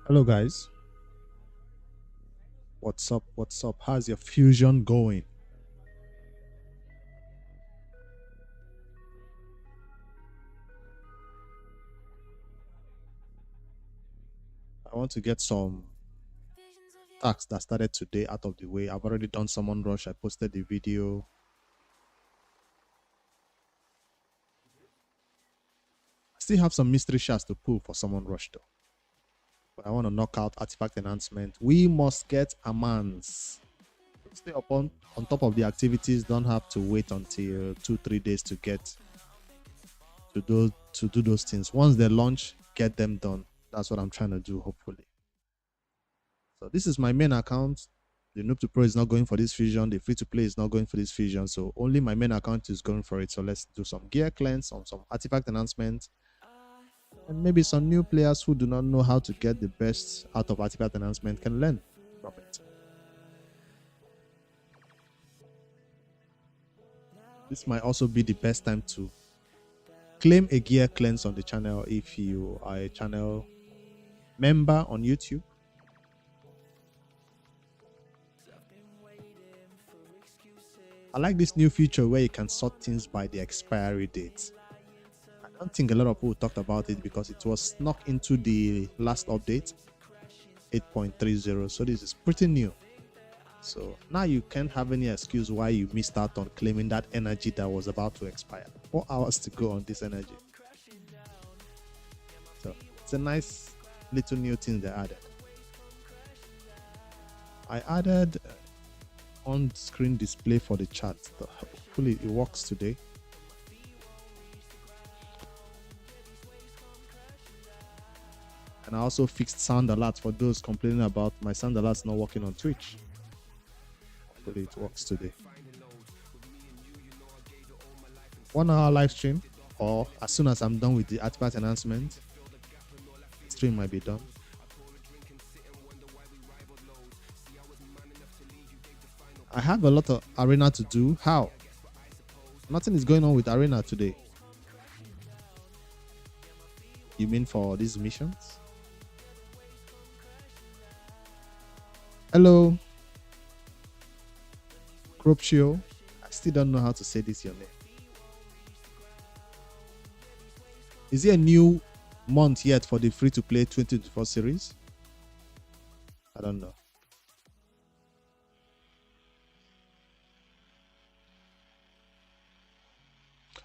Hello guys, what's up? What's up? How's your fusion going? I want to get some tasks that started today out of the way. I've already done Summon Rush. I posted the video. I still have some mystery shots to pull for Summon Rush though. But I want to knock out Artifact Enhancement. We must get Armanz. Stay on top of the activities. Don't have to wait until 2-3 days to get to do those things. Once they launch, get them done. That's what I'm trying to do, hopefully. So this is my main account. The Noob2Pro is not going for this fusion. The free-to-play is not going for this fusion. So only my main account is going for it. So let's do some gear cleanse, some artifact enhancement, and maybe some new players who do not know how to get the best out of artifact enhancement can learn from it. This might also be the best time to claim a gear cleanse on the channel if you are a channel member on YouTube. I like this new feature where you can sort things by the expiry date. I don't think a lot of people talked about it because it was snuck into the last update, 8.30. So this is pretty new. So now you can't have any excuse why you missed out on claiming that energy that was about to expire. 4 hours to go on this energy. So it's a nice little new thing they added. I added on-screen display for the chat. Hopefully it works today. And I also fixed sound alert for those complaining about my sound alerts not working on Twitch. Hopefully it works today. 1 hour live stream, or as soon as I'm done with the artifact enhancement, stream might be done. I have a lot of arena to do. How? Nothing is going on with arena today. You mean for these missions? Hello, Cropshio. I still don't know how to say this your name. Is it a new month yet for the free-to-play 2024 series? I don't know.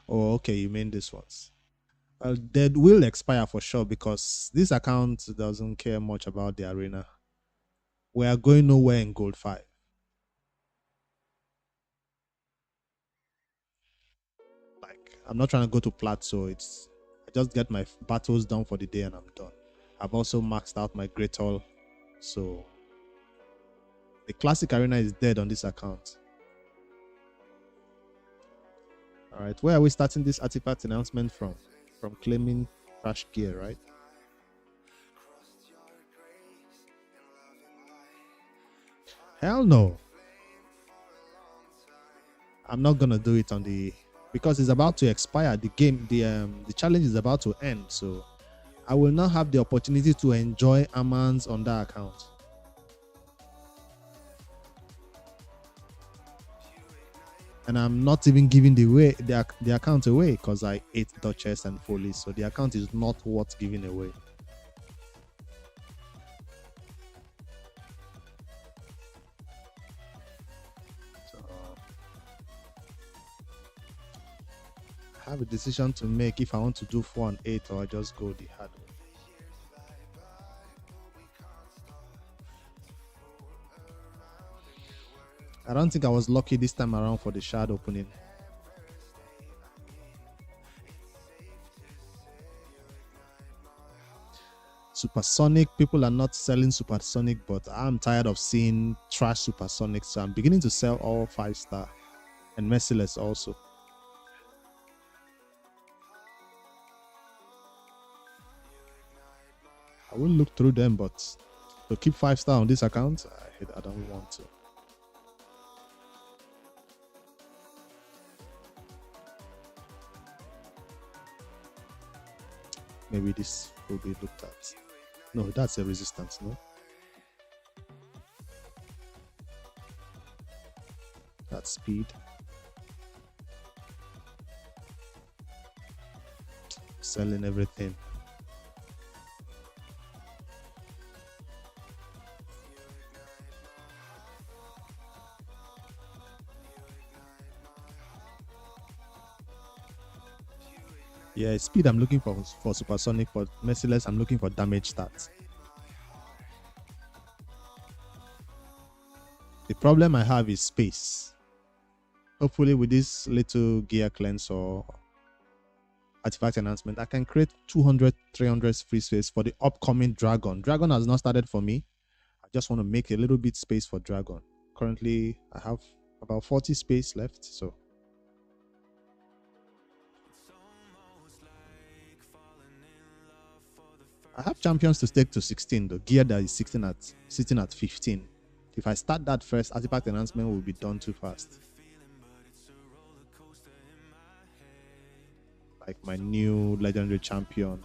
Oh, okay, you mean this ones. Well, they will expire for sure because this account doesn't care much about the arena. We are going nowhere in Gold 5. Like, I'm not trying to go to plat, so I just get my battles done for the day and I'm done. I've also maxed out my Great Hall, so the classic arena is dead on this account. All right, where are we starting this artifact announcement from? From claiming crash gear, right? Hell no. I'm not gonna do it on the, because it's about to expire. The game, the challenge is about to end, so I will not have the opportunity to enjoy Armanz on that account. And I'm not even giving the account away because I ate Duchess and Foley, so the account is not worth giving away. So I have a decision to make if I want to do 4 and 8 or I just go the hard way. I don't think I was lucky this time around for the shard opening. Supersonic, people are not selling supersonic, but I'm tired of seeing trash supersonic, so I'm beginning to sell all 5-star and merciless also. I will look through them, but to keep 5-star on this account, I don't want to. Maybe this will be looked at. No, that's a resistance, no? That's speed. Selling everything. Yeah, speed I'm looking for supersonic, but merciless I'm looking for damage stats. The problem I have is space. Hopefully with this little gear cleanse or artifact enhancement, I can create 200, 300 free space for the upcoming Dragon. Dragon has not started for me. I just want to make a little bit space for Dragon. Currently, I have about 40 space left, so. I have champions to stake to 16, the gear that is sitting at 15. If I start that first, artifact enhancement will be done too fast. Like my new legendary champion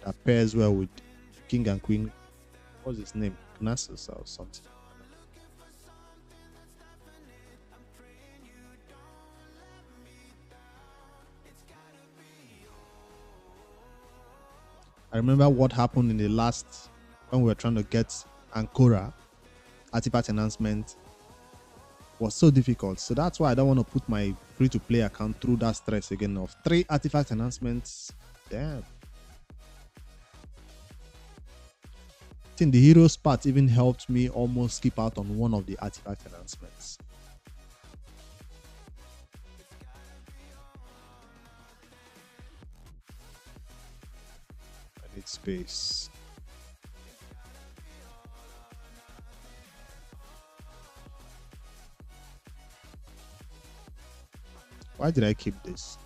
that pairs well with King and Queen. What's his name? Gnasus or something. I remember what happened in the last, when we were trying to get Ancora artifact enhancement, was so difficult. So that's why I don't want to put my free-to-play account through that stress again of 3 artifact enhancements. Damn. I think the heroes part even helped me almost skip out on one of the artifact enhancements. I need space. Why did I keep this?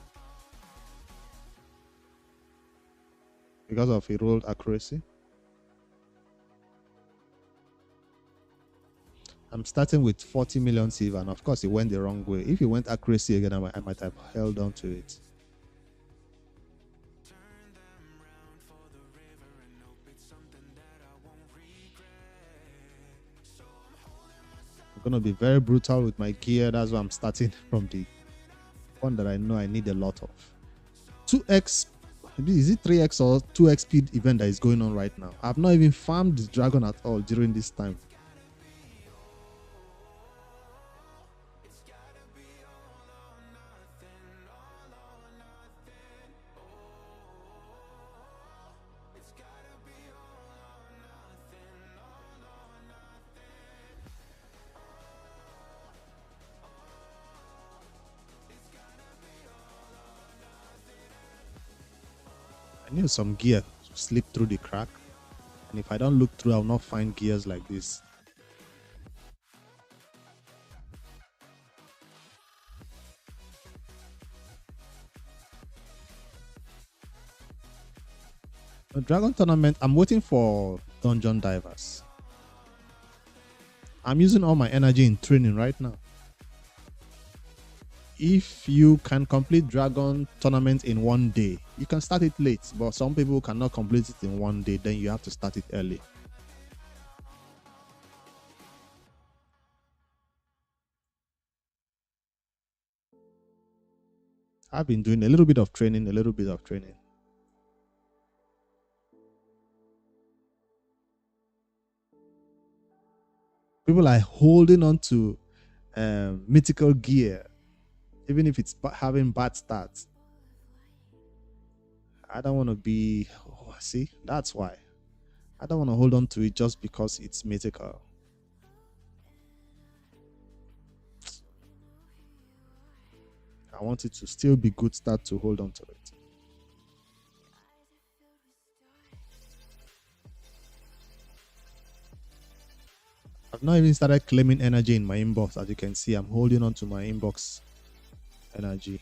Because of a rolled accuracy. I'm starting with 40 million silver, and of course it went the wrong way. If it went accuracy again, I might have held on to it. I'm gonna be very brutal with my gear. That's why I'm starting from the one that I know I need a lot of. 2x, is it 3x or 2x speed event that is going on right now? I've not even farmed the dragon at all during this time. I need some gear to slip through the crack, and if I don't look through, I'll not find gears like this. The dragon tournament, I'm waiting for dungeon divers. I'm using all my energy in training right now. If you can complete dragon tournament in one day, you can start it late, but some people cannot complete it in one day, then you have to start it early. I've been doing a little bit of training. People are holding on to mythical gear, even if it's having bad stats. I don't want to be, see, that's why. I don't want to hold on to it just because it's mythical. I want it to still be good start to hold on to it. I've not even started claiming energy in my inbox. As you can see, I'm holding on to my inbox energy.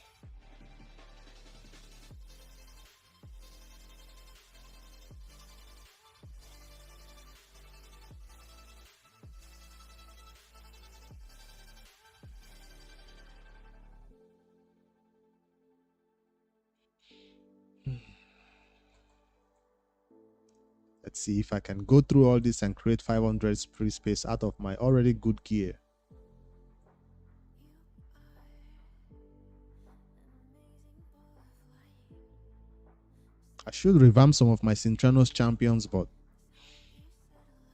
Let's see if I can go through all this and create 500 free space out of my already good gear. I should revamp some of my Synchronos champions, but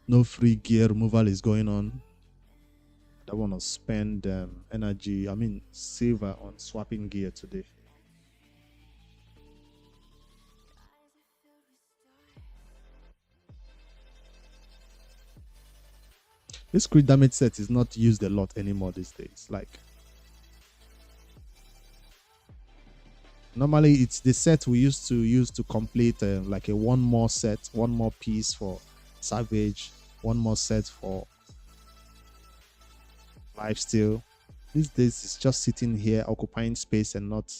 no free gear removal is going on. I don't want to spend silver on swapping gear today. This crit damage set is not used a lot anymore these days. Like, normally it's the set we used to use to complete like a one more piece for Savage, one more set for Lifesteal. These days it's just sitting here occupying space and not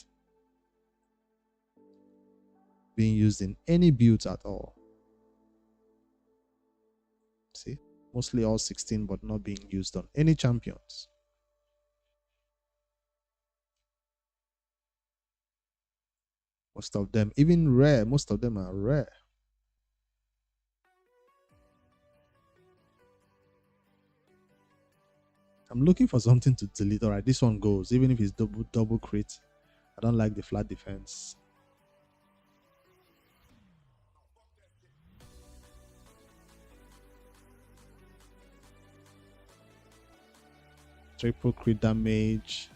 being used in any builds at all. See, mostly all 16 but not being used on any champions. Most of them, even rare, most of them are rare. I'm looking for something to delete. All right, this one goes, even if it's double crit. I don't like the flat defense. Triple crit damage.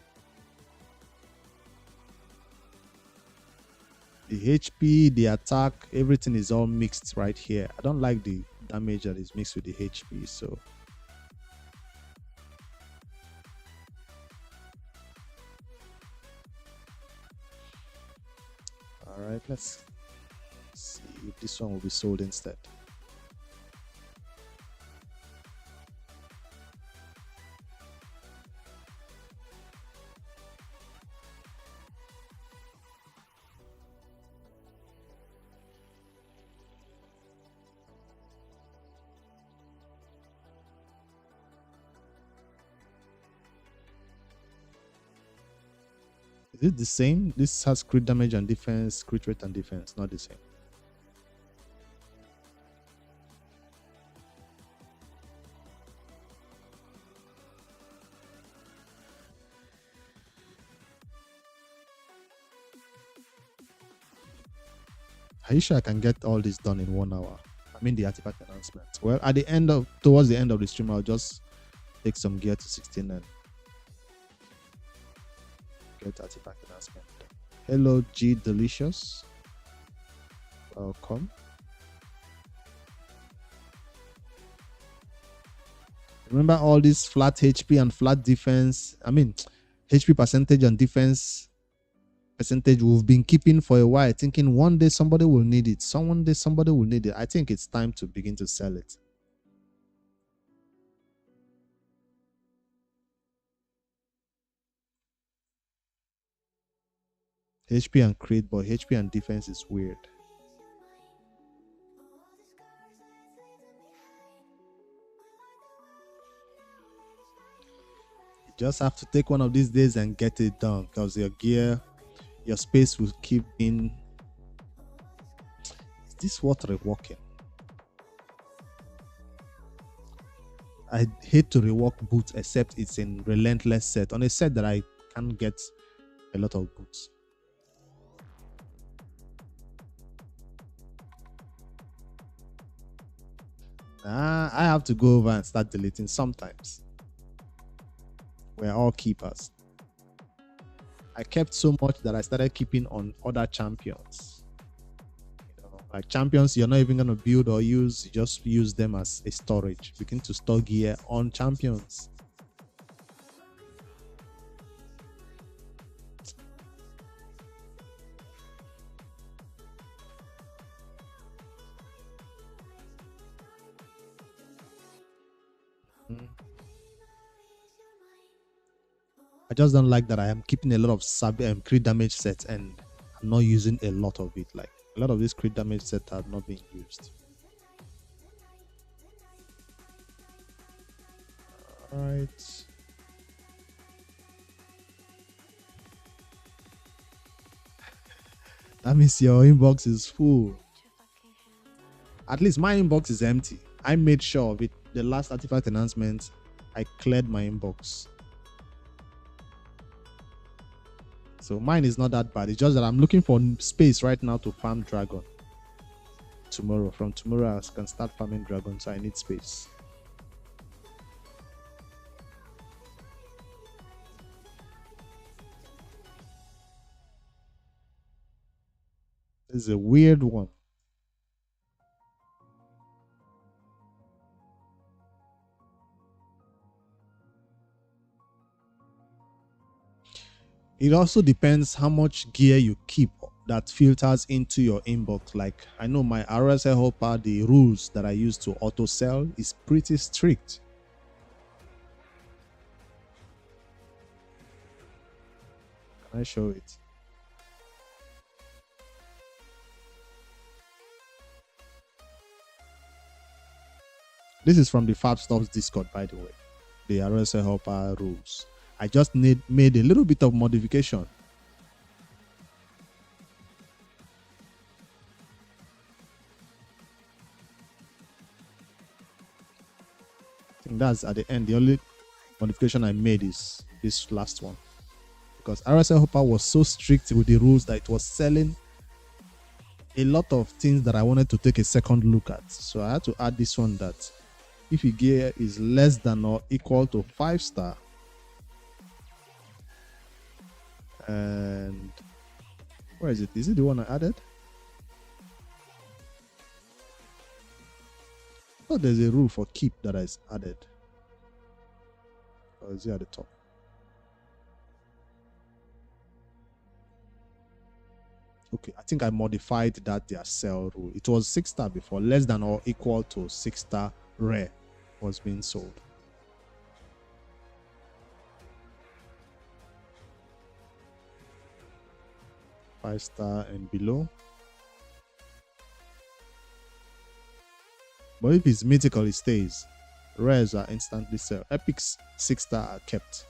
The HP, the attack, everything is all mixed right here. I don't like the damage that is mixed with the HP, so all right, let's see if this one will be sold instead. Is it the same? This has crit damage and defense, crit rate and defense, not the same. Are you sure I can get all this done in 1 hour? I mean the artifact enhancement. Well, at the end of towards the end of the stream, I'll just take some gear to 16 and get artifact enhancement. Hello G Delicious. Welcome. Remember all this flat HP and flat defense. I mean HP percentage and defense percentage we've been keeping for a while, thinking one day somebody will need it. One day somebody will need it. I think it's time to begin to sell it. HP and crit, but HP and defense is weird. You just have to take one of these days and get it done, because your gear, your space will keep in. Is this what reworking? I hate to rework boots except it's in relentless set. On a set that I can get a lot of boots. I have to go over and start deleting sometimes. We're all keepers. I kept so much that I started keeping on other champions. You know, like champions you're not even going to build or use, you just use them as a storage. Begin to store gear on champions. I just don't like that I am keeping a lot of crit damage sets and I'm not using a lot of it. Like a lot of these crit damage sets are not being used. Alright. That means your inbox is full. At least my inbox is empty. I made sure of it. The last artifact enhancement, I cleared my inbox. So mine is not that bad. It's just that I'm looking for space right now to farm dragon. Tomorrow, from tomorrow I can start farming dragon, so I need space. This is a weird one. It also depends how much gear you keep that filters into your inbox. Like I know my RSL helper, the rules that I use to auto sell is pretty strict. Can I show it? This is from the Fab Stops Discord, by the way. The RSL helper rules. I just made a little bit of modification. I think that's at the end. The only modification I made is this last one. Because RSL Hopper was so strict with the rules that it was selling a lot of things that I wanted to take a second look at. So I had to add this one that if your gear is less than or equal to 5-star, and where is it? Is it the one I added? Oh, there's a rule for keep that is added. Or is it at the top? Okay, I think I modified that their sell rule. It was 6-star before. Less than or equal to 6-star rare was being sold. Five-star and below. But if it's mythical, it stays. Rares are instantly sell. Epics 6-star are kept.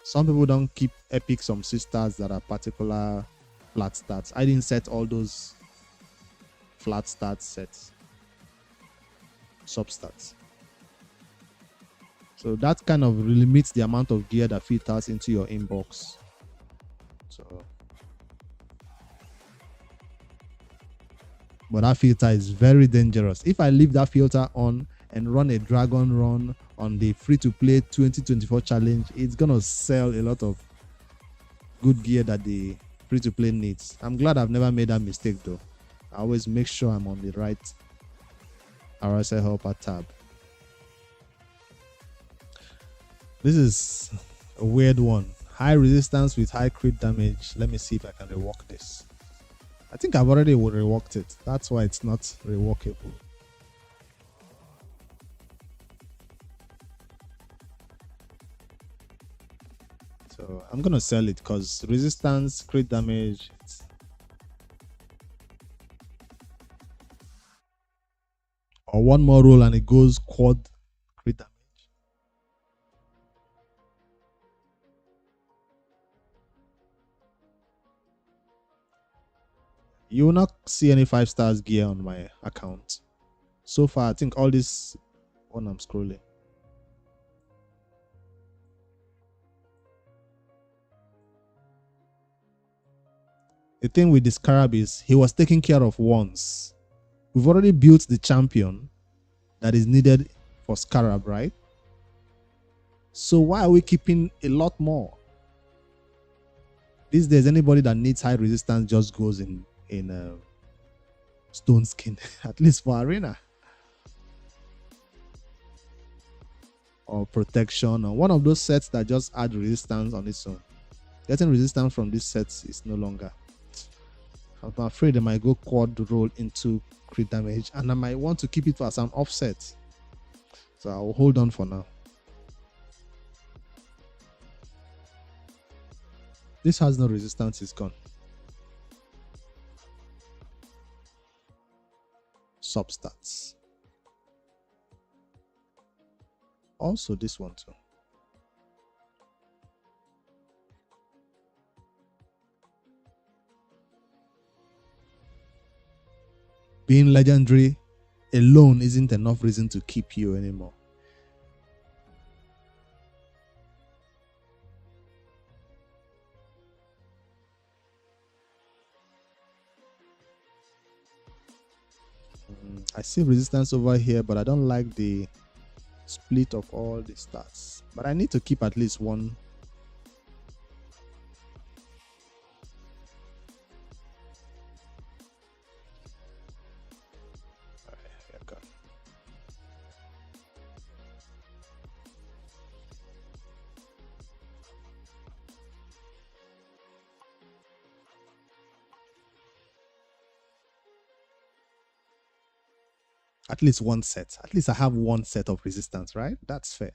Some people don't keep epics some 6-stars that are particular flat stats. I didn't set all those flat stats sets. Substats. So that kind of limits the amount of gear that filters into your inbox. So But that filter is very dangerous. If I leave that filter on and run a dragon run on the free-to-play 2024 challenge, it's gonna sell a lot of good gear that the free-to-play needs. I'm glad I've never made that mistake though. I always make sure I'm on the right RSL helper tab. This is a weird one. High resistance with high crit damage. Let me see if I can rework this. I think I've already reworked it. That's why it's not reworkable. So I'm gonna sell it because resistance, crit damage. Or one more roll and it goes quad crit damage. You will not see any 5 stars gear on my account. So far, I think all this when I'm scrolling. The thing with this Scarab is he was taken care of once. We've already built the champion that is needed for Scarab, right? So why are we keeping a lot more? These days, anybody that needs high resistance just goes in stone skin, at least for arena. Or protection, or one of those sets that just add resistance on its own. Getting resistance from these sets is no longer. I'm afraid I might go quad roll into crit damage, and I might want to keep it as an offset. So I'll hold on for now. This has no resistance, it's gone. Substats. Also this one too. Being legendary alone isn't enough reason to keep you anymore. I see resistance over here, but I don't like the split of all the stats. But I need to keep at least one. At least one set. At least I have one set of resistance, right? That's fair.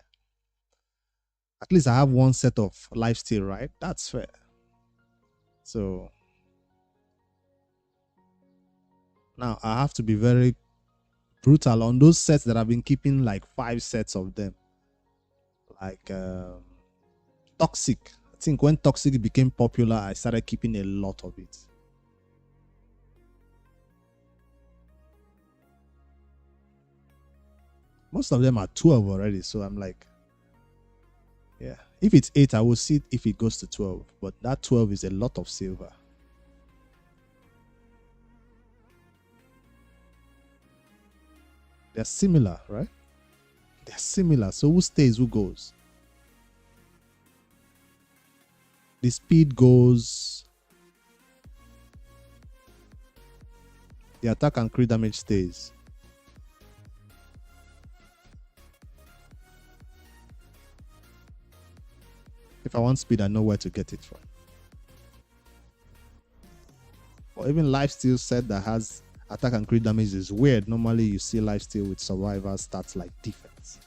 At least I have one set of lifesteal, right? That's fair. So now I have to be very brutal on those sets that I've been keeping, like 5 sets of them. Like Toxic. I think when Toxic became popular, I started keeping a lot of it. Most of them are 12 already, so I'm like, yeah. If it's 8, I will see it if it goes to 12. But that 12 is a lot of silver. They're similar, right? They're similar. So who stays, who goes? The speed goes. The attack and crit damage stays. If I want speed, I know where to get it from. Or even lifesteal set that has attack and crit damage is weird. Normally you see lifesteal with survival stats like defense.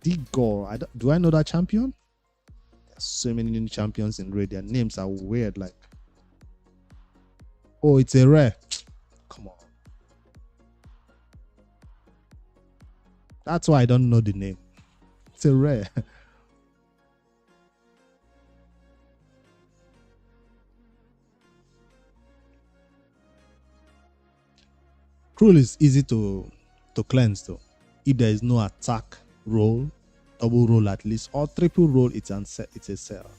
Digor. Do I know that champion? There's so many new champions in Raid. Their names are weird. Like, oh, it's a rare. Come on. That's why I don't know the name. It's a rare. Cruel is easy to cleanse though. If there is no attack roll, double roll at least, or triple roll, it's a sell.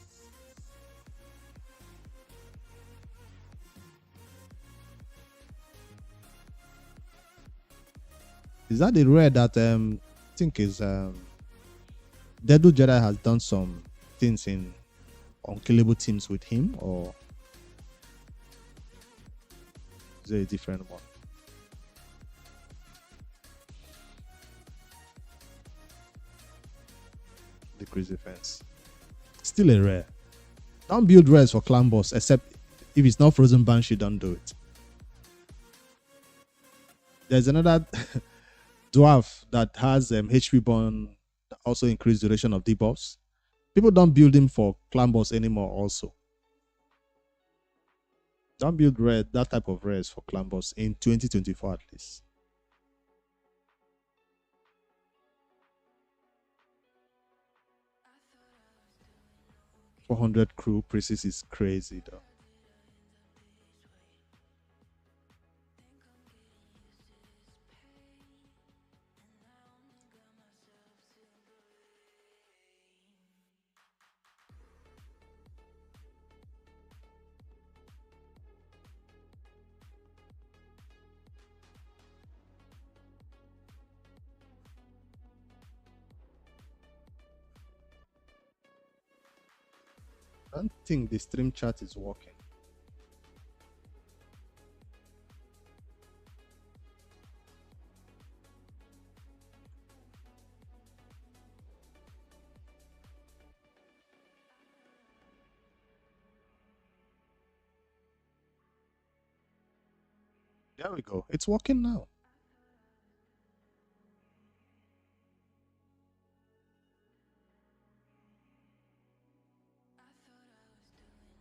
Is that the rare that I think is Deadwood Jedi has done some things in unkillable teams with him, or is it a different one? Decrease defense. Still a rare. Don't build rares for clan boss, except if it's not frozen banshee, don't do it. There's another dwarf that has HP burn that also increase duration of debuffs. People don't build him for clan boss anymore also. Don't build that type of rares for clan boss in 2024 at least. 400 crew pieces is crazy though. I don't think the stream chat is working. There we go. It's working now.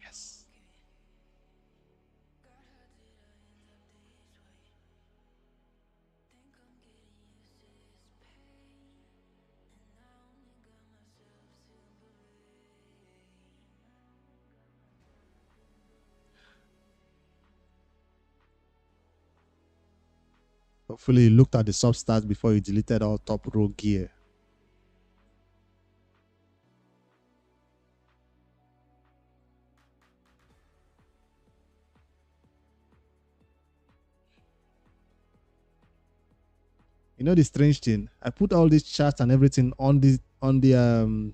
Yes. Hopefully you looked at the substats before you deleted all top row gear. You know the strange thing? I put all these charts and everything on the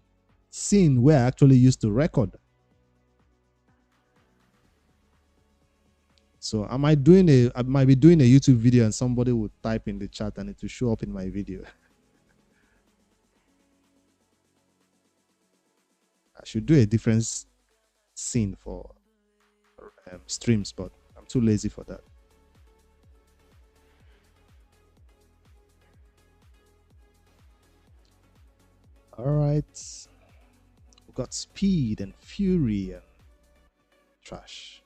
scene where I actually used to record. So I might be doing a YouTube video and somebody would type in the chat and it will show up in my video. I should do a different scene for streams, but I'm too lazy for that. All right, we've got speed and fury and trash.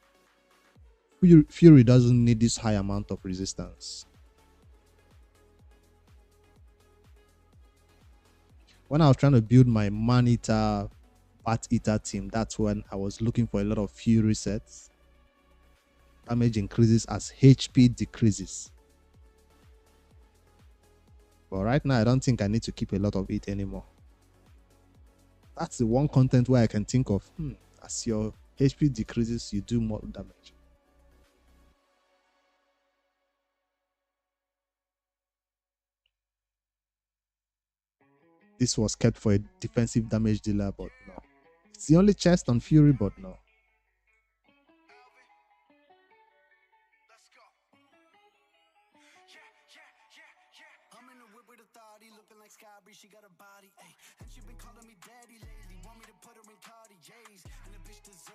Fury doesn't need this high amount of resistance. When I was trying to build my man-eater, bat-eater team, that's when I was looking for a lot of fury sets. Damage increases as HP decreases. But right now, I don't think I need to keep a lot of it anymore. That's the one content where I can think of, as your HP decreases, you do more damage. This was kept for a defensive damage dealer, but no. It's the only chest on Fury, but no.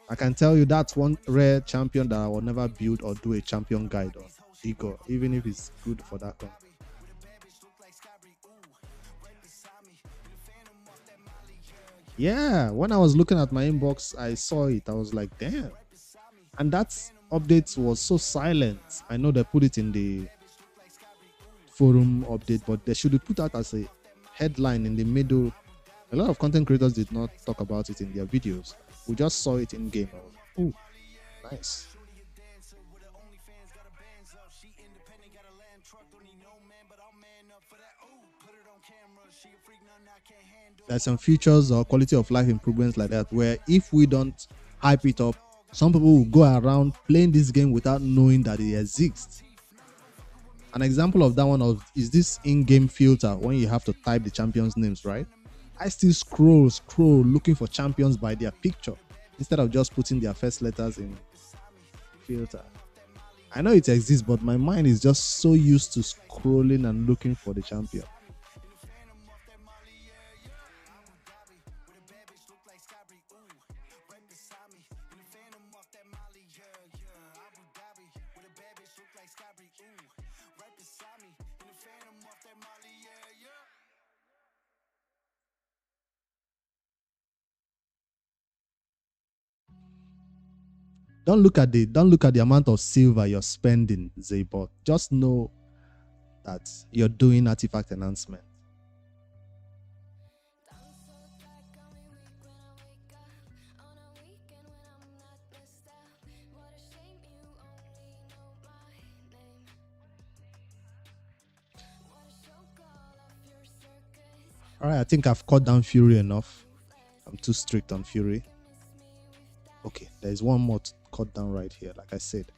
I can tell you that's one rare champion that I will never build or do a champion guide on. Igor, even if it's good for that one. Yeah, when I was looking at my inbox, I saw it. I was like, damn. And that update was so silent. I know they put it in the forum update, but they should have put that as a headline in the middle. A lot of content creators did not talk about it in their videos. We just saw it in game. Oh, nice. There's some features or quality of life improvements like that where if we don't hype it up, some people will go around playing this game without knowing that it exists. An example of that one is this in-game filter when you have to type the champions' names, right? I still scroll looking for champions by their picture instead of just putting their first letters in filter. I know it exists, but my mind is just so used to scrolling and looking for the champion. Don't look at the amount of silver you're spending, Zaybot. Just know that you're doing artifact enhancement. All right, I think I've cut down Fury enough. I'm too strict on Fury. Okay, there is one more to cut down right here, like I said.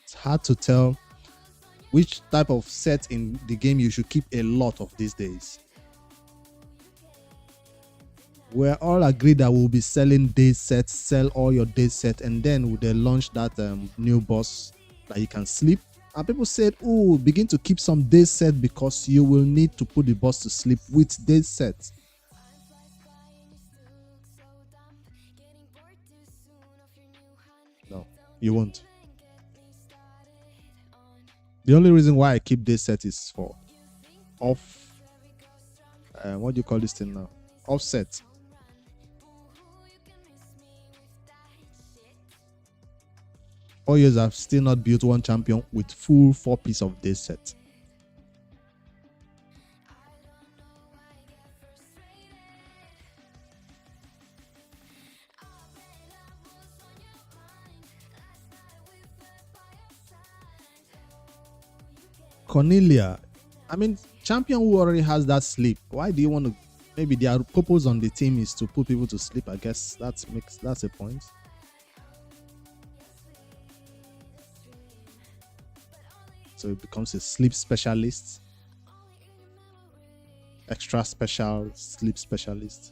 It's hard to tell which type of set in the game you should keep a lot of these days. We're all agreed that we'll be selling day sets, sell all your day set, and then they launch that new boss that you can sleep. And people said, oh, begin to keep some day set because you will need to put the boss to sleep with day set. No, you won't. The only reason why I keep day set is for off. What do you call this thing now? Offset. For years, I've still not built one champion with full 4 piece of day set. Cornelia, I mean, champion who already has that sleep. Why do you want to? Maybe their purpose on the team is to put people to sleep. I guess that's a point. So it becomes a sleep specialist, extra special sleep specialist.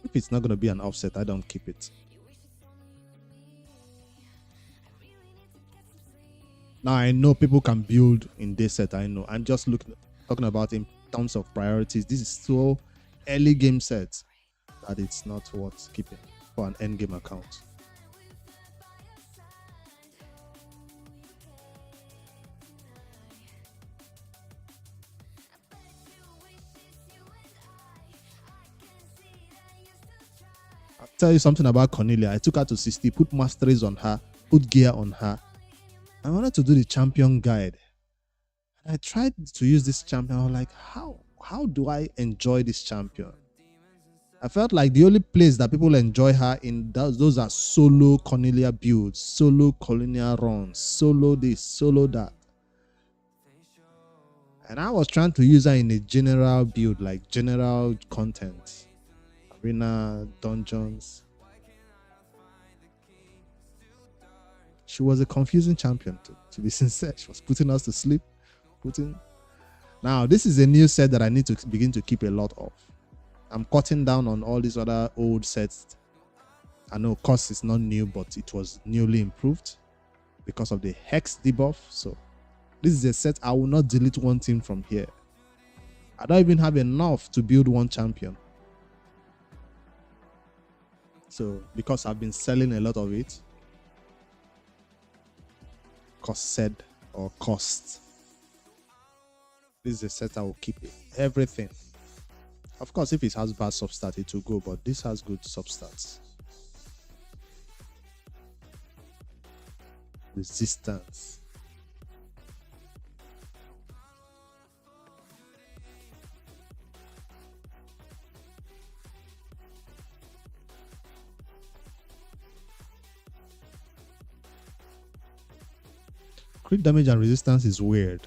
If it's not going to be an offset, I don't keep it. Now I know people can build in day set. I know. I'm just talking about in terms of priorities. This is so early game set that it's not worth keeping for an end game account. I'll tell you something about Cornelia. I took her to 60, put masteries on her, put gear on her. I wanted to do the champion guide. And I tried to use this champion. I was like, how do I enjoy this champion? I felt like the only place that people enjoy her in, those are solo Cornelia builds, solo Cornelia runs, solo this, solo that. And I was trying to use her in a general build, like general content. Arena, dungeons. She was a confusing champion, to be sincere. She was putting us to sleep. Now, this is a new set that I need to begin to keep a lot of. I'm cutting down on all these other old sets. I know cost is not new, but it was newly improved because of the Hex debuff. So this is a set I will not delete one team from here. I don't even have enough to build one champion. So because I've been selling a lot of it, cost. This is a set I will keep it. Everything. Of course, if it has bad substats, it will go, but this has good substats. Resistance. Crit damage and resistance is weird.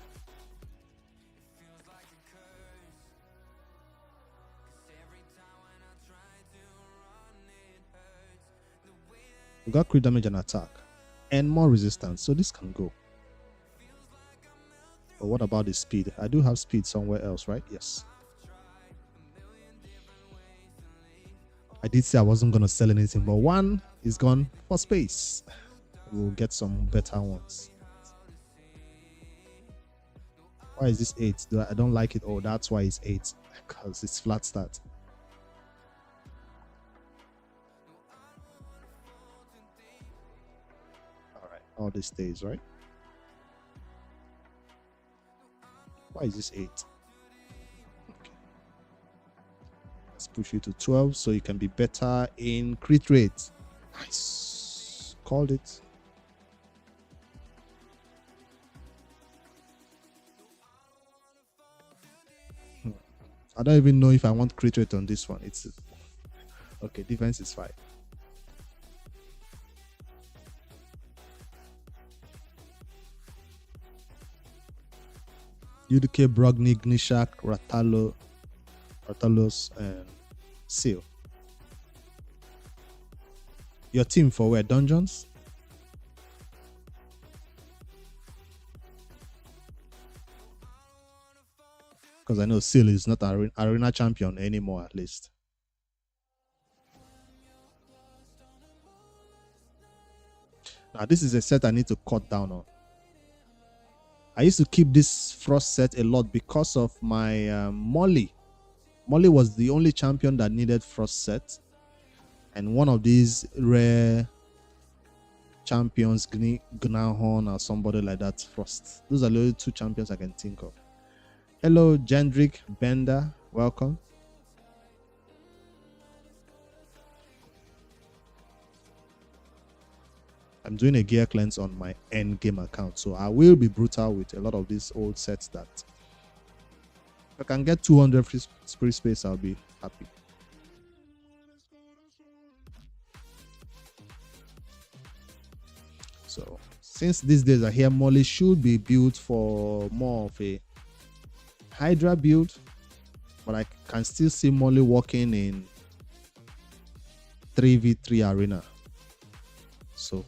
We got crit damage and attack, and more resistance, so this can go. But what about the speed? I do have speed somewhere else, right? Yes. I did say I wasn't going to sell anything, but one is gone for space. We'll get some better ones. Why is this 8? I don't like it. Oh, that's why it's 8. Because it's flat start. Alright, all this stays, right? Why is this 8? Okay. Let's push you to 12 so you can be better in crit rate. Nice. Called it. I don't even know if I want crit rate on this one. It's okay. Defense is 5. UDK, Brogni, Gnishak, Ratalos, and Seal. Your team for where? Dungeons? Because I know Seal is not an arena champion anymore, at least. Now, this is a set I need to cut down on. I used to keep this Frost set a lot because of my Molly. Molly was the only champion that needed Frost set. And one of these rare champions, Gnahorn or somebody like that, Frost. Those are the only 2 champions I can think of. Hello, Jendrik Bender. Welcome. I'm doing a gear cleanse on my end game account, so I will be brutal with a lot of these old sets that if I can get 200 free spirit space, I'll be happy. So since these days I hear Molly should be built for more of a Hydra build, but I can still see Molly working in 3v3 arena. So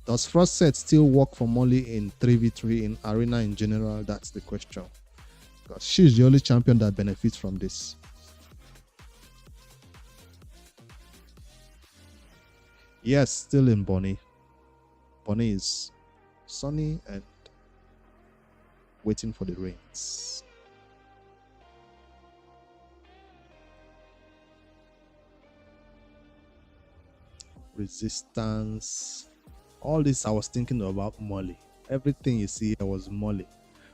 does Frost set still work for Molly in 3v3 in arena in general? That's the question. Because she's the only champion that benefits from this. Yes, still in Bonnie. Bonnie is sunny and waiting for the rains. Resistance. All this I was thinking about Molly. Everything you see here was Molly.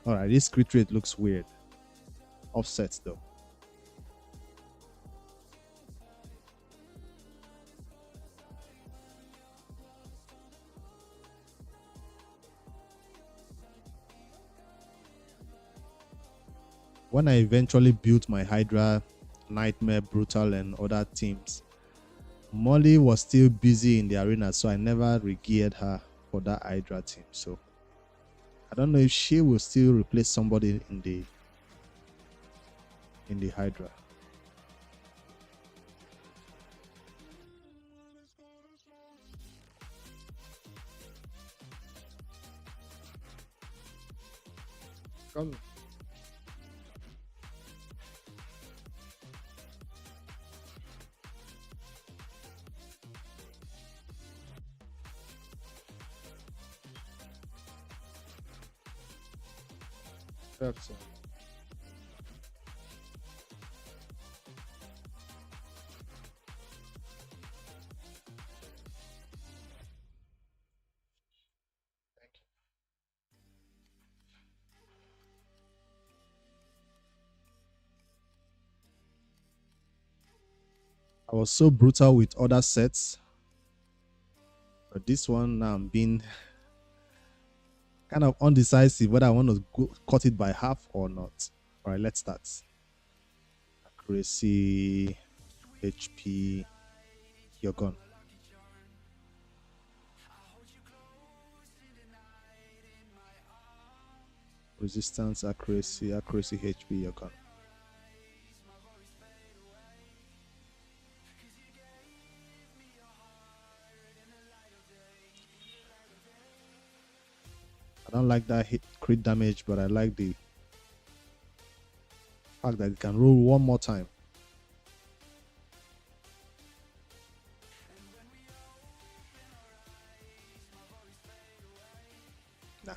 Alright, this crit rate looks weird. Offsets though. When I eventually built my Hydra, Nightmare, Brutal, and other teams, Molly was still busy in the arena, so I never re-geared her for that Hydra team. So I don't know if she will still replace somebody in the Hydra. Come. That's I was so brutal with other sets, but this one now I'm being kind of undecisive whether I want to cut it by half or not. All right, let's start. Accuracy, HP, you're gone. Resistance, accuracy, HP, you're gone. I don't like that hit crit damage, but I like the fact that it can roll one more time. Nah.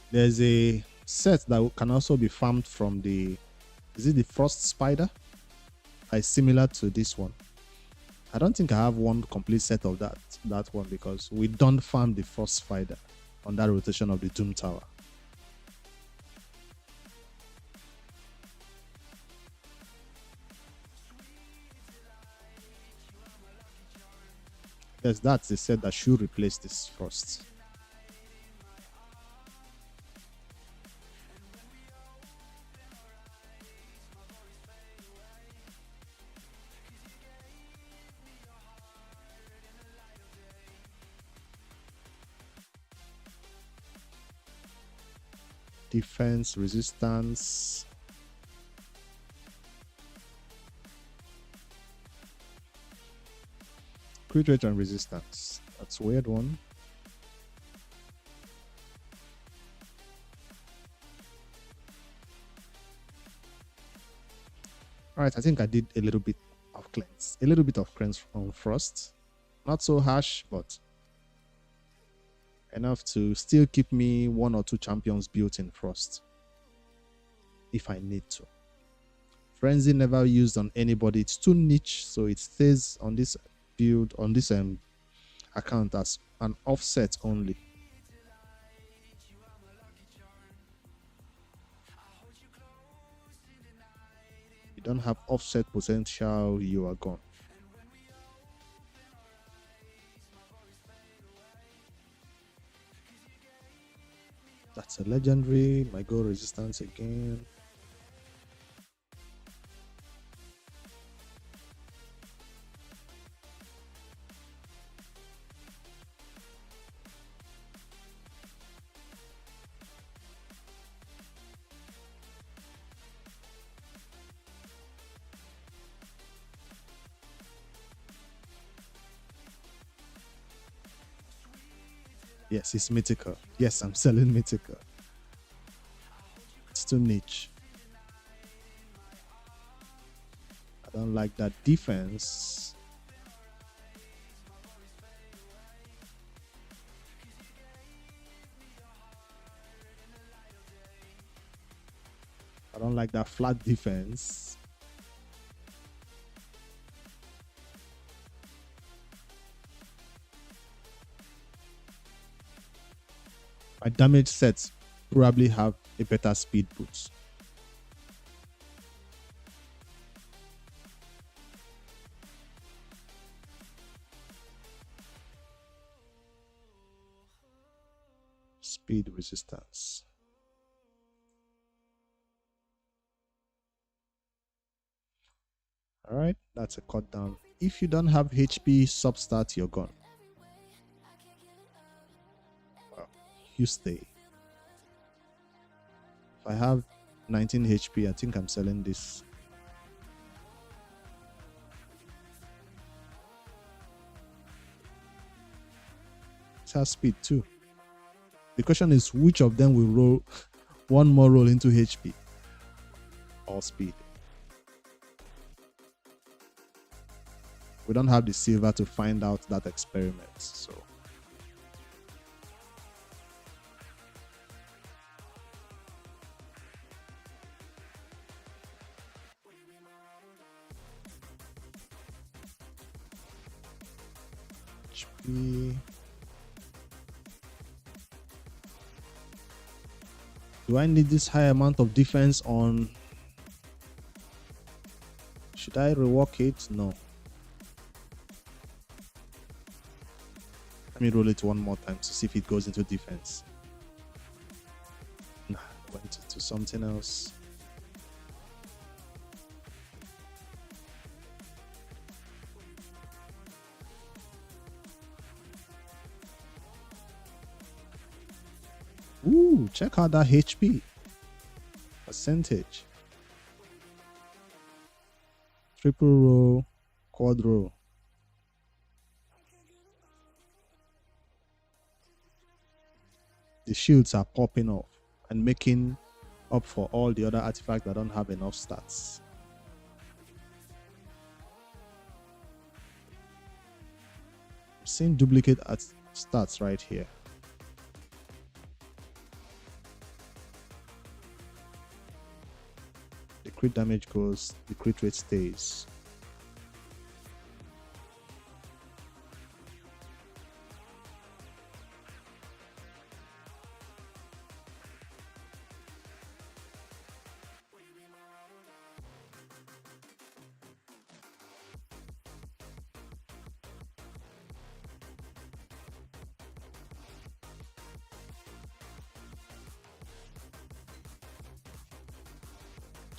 There's a set that can also be farmed from the, is it the Frost Spider? It's similar to this one. I don't think I have one complete set of that one because we don't farm the Frost Spider on that rotation of the Doom Tower. Yes, that's the set that should replace this Frost. Defense, resistance. Crit rate and resistance. That's a weird one. Alright, I think I did a little bit of cleanse. A little bit of cleanse on Frost. Not so harsh, but enough to still keep me 1 or 2 champions built in Frost if I need to. Frenzy never used on anybody. It's too niche, so it stays on this build, on this account as an offset only. You don't have offset potential, you are gone. That's a legendary. My goal resistance again. Yes, it's mythical. Yes, I'm selling mythical. It's too niche. I don't like that defense. I don't like that flat defense. My damage sets probably have a better speed boost. Speed resistance. All right, that's a cut down. If you don't have HP substat, you're gone. Well, you stay. If I have 19 HP, I think I'm selling this. It has speed too. The question is which of them will roll one more roll into HP or speed. We don't have the silver to find out that experiment, so HP. Do I need this high amount of defense on? Should I rework it? No. Let me roll it one more time to see if it goes into defense. Nah, went to something else. Ooh, check out that HP percentage. Triple roll, Quadro. The shields are popping off and making up for all the other artifacts that don't have enough stats. I'm seeing duplicate stats right here. The crit damage goes, the crit rate stays.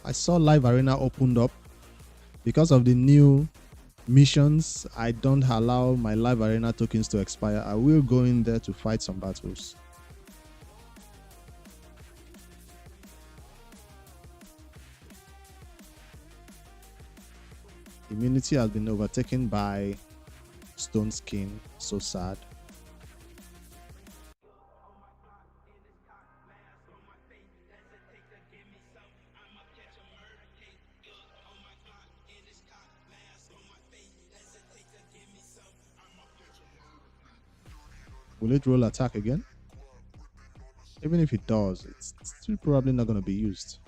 I saw Live Arena opened up. Because of the new missions, I don't allow my Live Arena tokens to expire. I will go in there to fight some battles. Immunity has been overtaken by Stone Skin. So sad. Will it roll attack again? Even if it does, it's still probably not going to be used.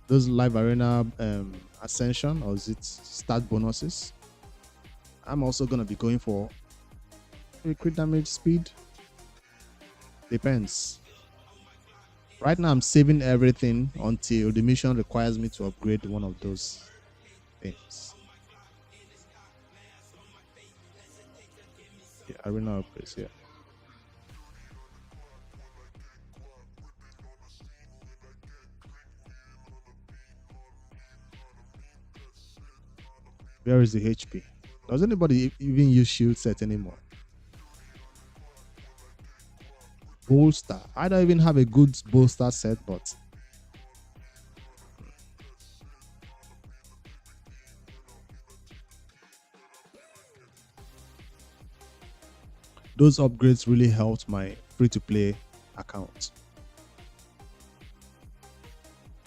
Those Live Arena Ascension, or is it start bonuses? I'm also going to be going for crit damage speed. Depends. Right now I'm saving everything until the mission requires me to upgrade one of those things. Yeah, arena upgrades, yeah. Where is the HP? Does anybody even use shield set anymore? Bolster. I don't even have a good bolster set, but those upgrades really helped my free-to-play account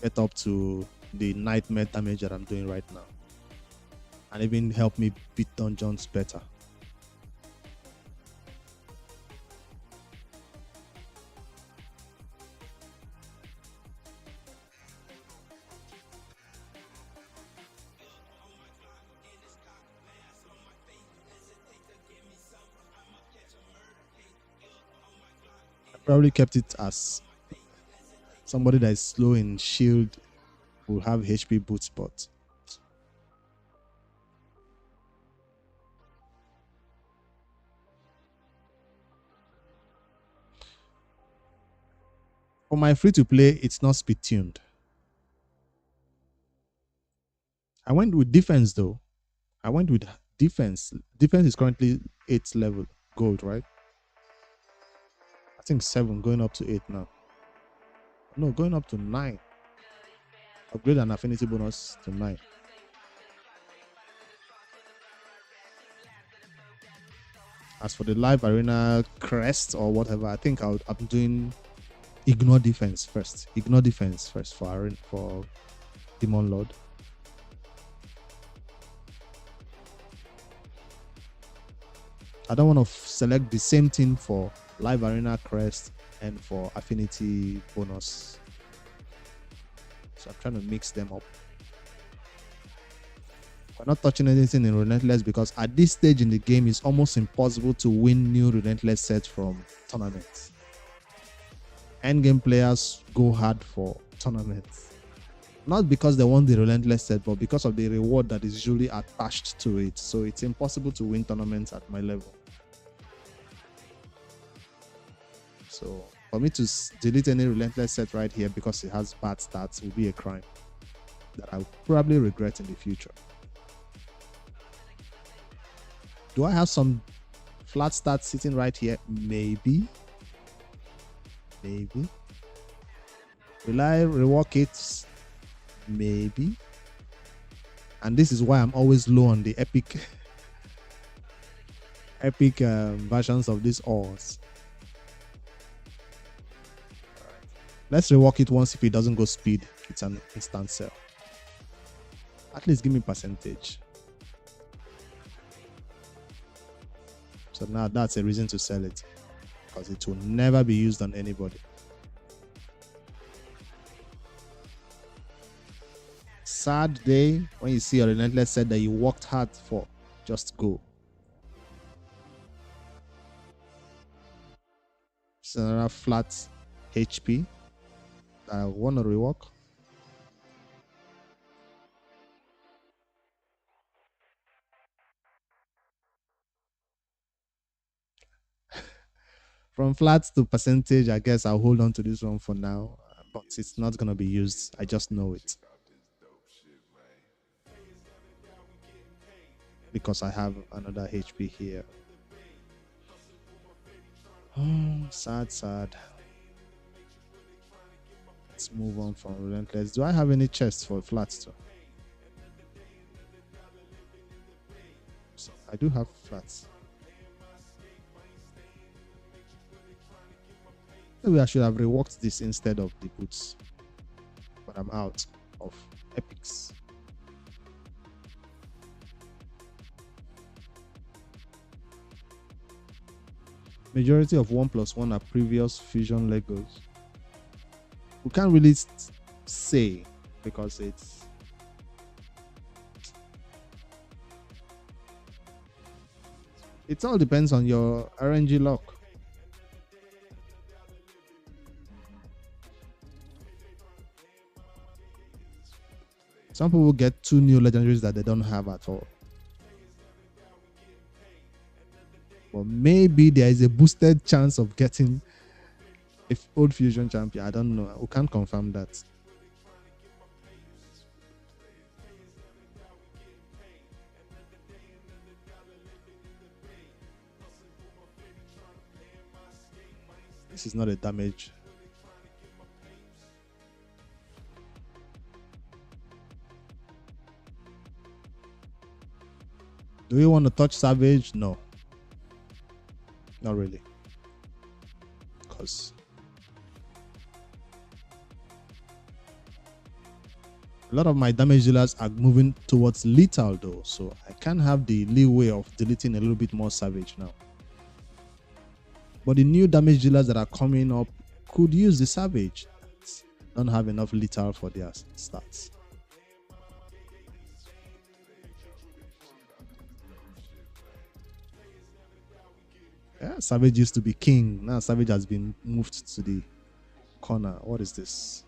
get up to the nightmare damage that I'm doing right now, and even help me beat dungeons better. I probably kept it as somebody that is slow in shield will have HP boots, but for my free-to-play, it's not speed-tuned. I went with defense, though. I went with defense. Defense is currently 8th level gold, right? I think 7, going up to 8 now. No, going up to 9. Upgrade an affinity bonus to 9. As for the Live Arena crest or whatever, I think I'm doing ignore defense first. Ignore defense first for Demon Lord. I don't want to select the same thing for Live Arena crest and for affinity bonus. So I'm trying to mix them up. We're not touching anything in Relentless because at this stage in the game, it's almost impossible to win new Relentless sets from tournaments. Endgame players go hard for tournaments. Not because they want the relentless set, but because of the reward that is usually attached to it. So it's impossible to win tournaments at my level. So for me to delete any relentless set right here because it has bad stats will be a crime that I will probably regret in the future. Do I have some flat stats sitting right here? Maybe. Maybe. Will I rework it? Maybe. And this is why I'm always low on the epic versions of these ores. Let's rework it once. If it doesn't go speed, it's an instant sell. At least give me percentage. So now that's a reason to sell it, because it will never be used on anybody. Sad day when you see a relentless set that you worked hard for just go. It's another flat HP that I want to rework. From flat to percentage, I guess I'll hold on to this one for now, but it's not going to be used. I just know it, because I have another HP here. Oh, sad. Let's move on from relentless. Do I have any chests for flats too? So I do have flats. Maybe I should have reworked this instead of the boots, but I'm out of epics. Majority of 1+1 are previous Fusion Legos. We can't really say, because it all depends on your RNG luck. Some people get 2 new legendaries that they don't have at all. But maybe there is a boosted chance of getting an old Fusion champion. I don't know. We can't confirm that. This is not a damage. Do you want to touch Savage? No. Not really. Because a lot of my damage dealers are moving towards lethal though, so I can have the leeway of deleting a little bit more Savage now. But the new damage dealers that are coming up could use the Savage. Don't have enough lethal for their stats. Yeah, Savage used to be king. Now Savage has been moved to the corner. What is this?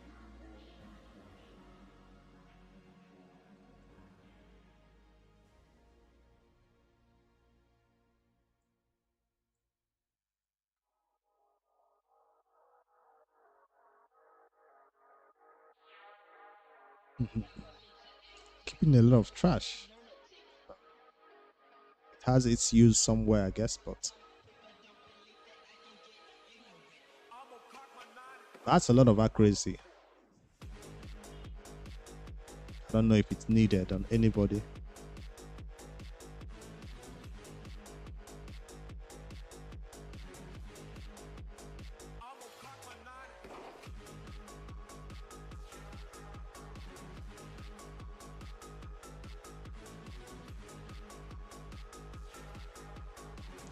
Keeping a lot of trash. It has its use somewhere, I guess, but that's a lot of accuracy. I don't know if it's needed on anybody.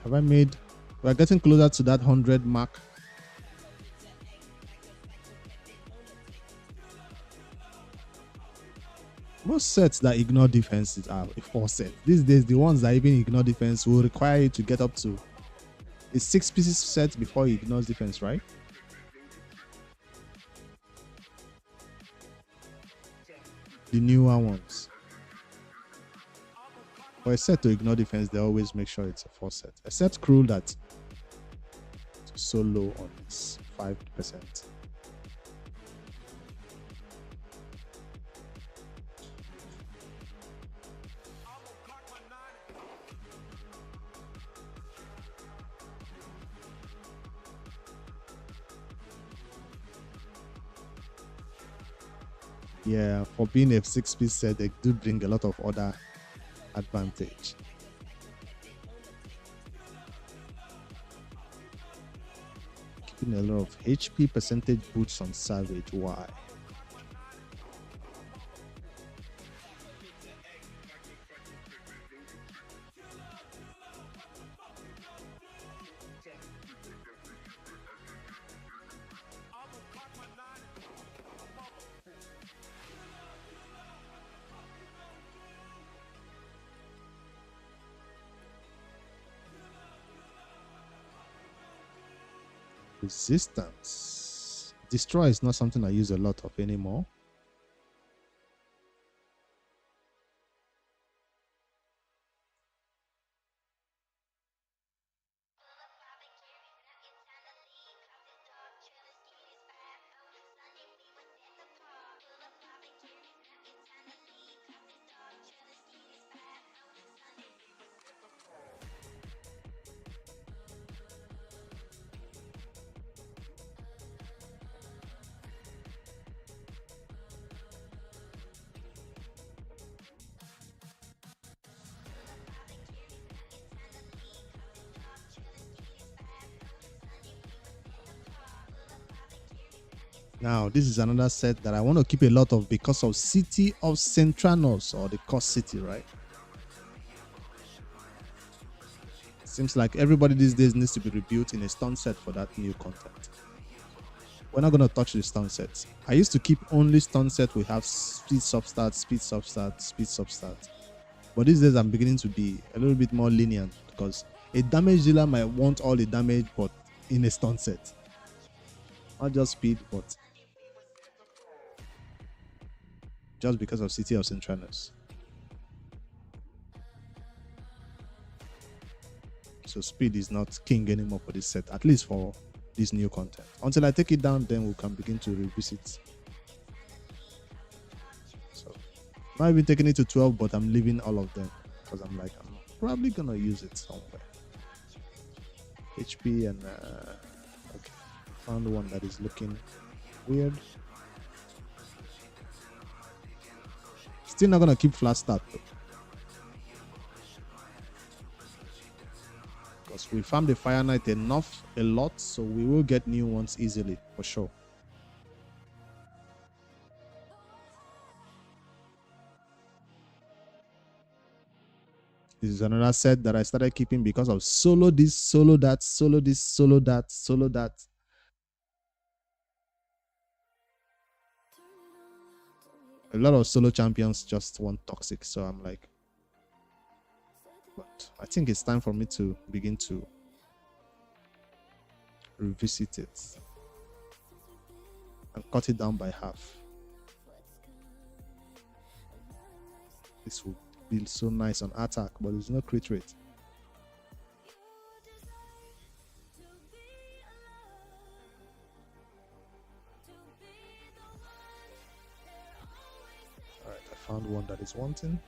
Have I made? We're getting closer to that 100 mark. Most sets that ignore defenses are a 4 set. These days, the ones that even ignore defense will require you to get up to a 6 pieces set before he ignores defense, right? the newer ones. For a set to ignore defense, they always make sure it's a 4 set. Except Cruel that it's so low on its 5%. Yeah, for being a 6-piece set, they do bring a lot of other advantage. Keeping a lot of HP percentage boots on Savage. Why? Resistance. Destroy is not something I use a lot of anymore. Now, this is another set that I want to keep a lot of because of City of Centranos, or the Cost City, right? Seems like everybody these days needs to be rebuilt in a stun set for that new content. We're not going to touch the stun sets. I used to keep only stun set. We have speed substart, speed substart, speed substart. But these days I'm beginning to be a little bit more lenient because a damage dealer might want all the damage, but in a stun set. Not just speed, but just because of City of Centranos. So speed is not king anymore for this set, at least for this new content. Until I take it down, then we can begin to revisit. So not even taking it to 12, but I'm leaving all of them because I'm like, I'm probably gonna use it somewhere. HP and okay, found one that is looking weird. Still not gonna keep flat start though, because we farmed the Fire Knight a lot, so we will get new ones easily for sure. This is another set that I started keeping because of solo this, solo that, solo this, solo that, solo that. A lot of solo champions just want toxic, so I'm like, but I think it's time for me to begin to revisit it and cut it down by half. This would be so nice on attack, but there's no crit rate. Alright, I found one that is wanting.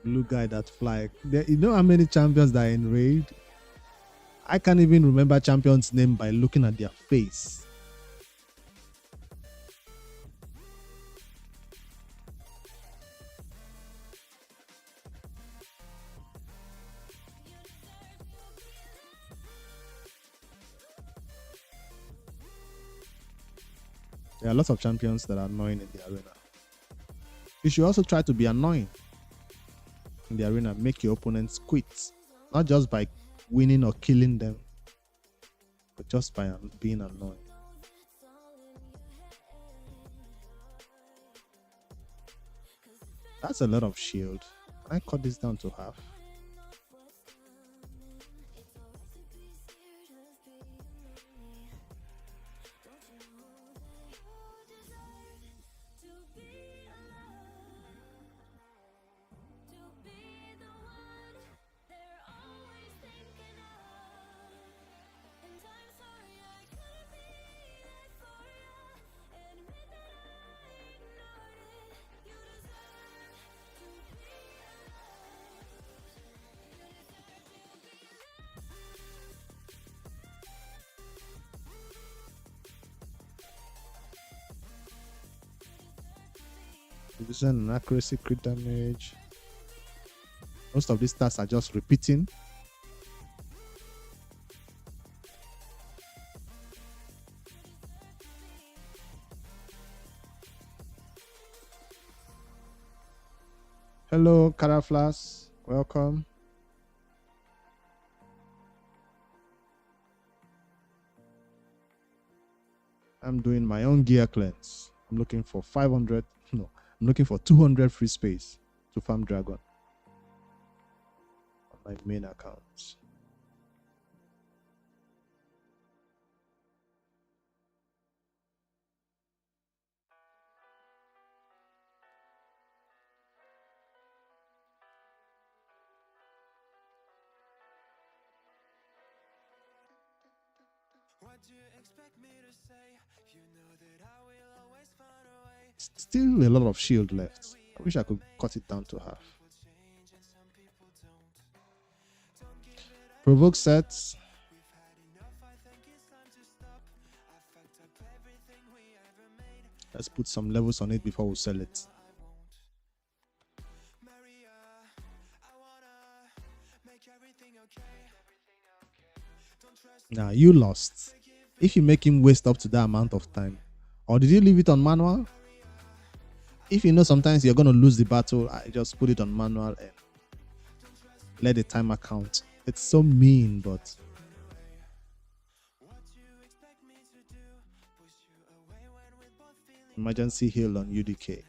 Blue guy that fly. You know how many champions that are in raid? I can't even remember champions' name by looking at their face. There are lots of champions that are annoying in the arena. You should also try to be annoying in the arena. Make your opponents quit. Not just by winning or killing them, but just by being annoying. That's a lot of shield. Can I cut this down to half? Precision and accuracy, crit damage. Most of these stats are just repeating. Hello, Caraflas. Welcome. I'm doing my own gear cleanse. I'm looking for 500. No, I'm looking for 200 free space to farm Dragon on my main account. Still a lot of shield left. I wish I could cut it down to half. Provoke sets. Let's put some levels on it before we sell it. Now you lost. If you make him waste up to that amount of time, or did you leave it on manual? If you know sometimes you're going to lose the battle, I just put it on manual and let the timer count. It's so mean, but emergency heal on UDK.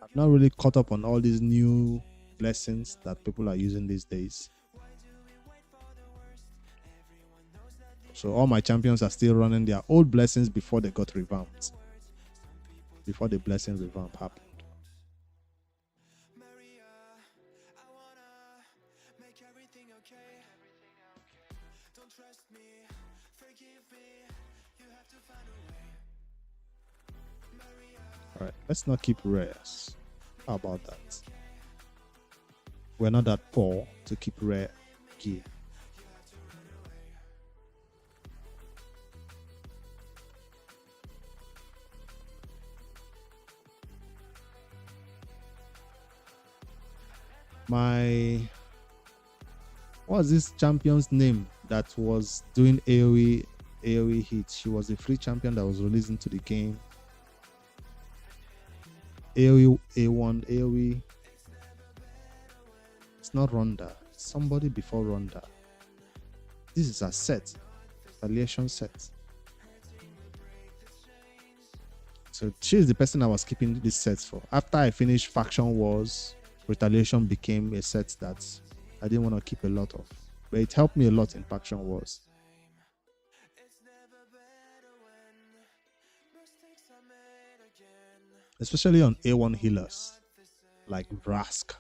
I've not really caught up on all these new blessings that people are using these days. So all my champions are still running their old blessings before they got revamped. Before the blessing revamp happened. Alright, let's not keep rares. How about that? We're not that poor to keep rare gear. What's this champion's name that was doing AoE hits? She was a free champion that was released into the game. AoE A1 AoE. It's not Ronda. It's somebody before Ronda. This is a set. Retaliation set. So she's the person I was keeping these sets for. After I finished Faction Wars, Retaliation became a set that I didn't want to keep a lot of. But it helped me a lot in Faction Wars. Especially on A1 healers like Rask.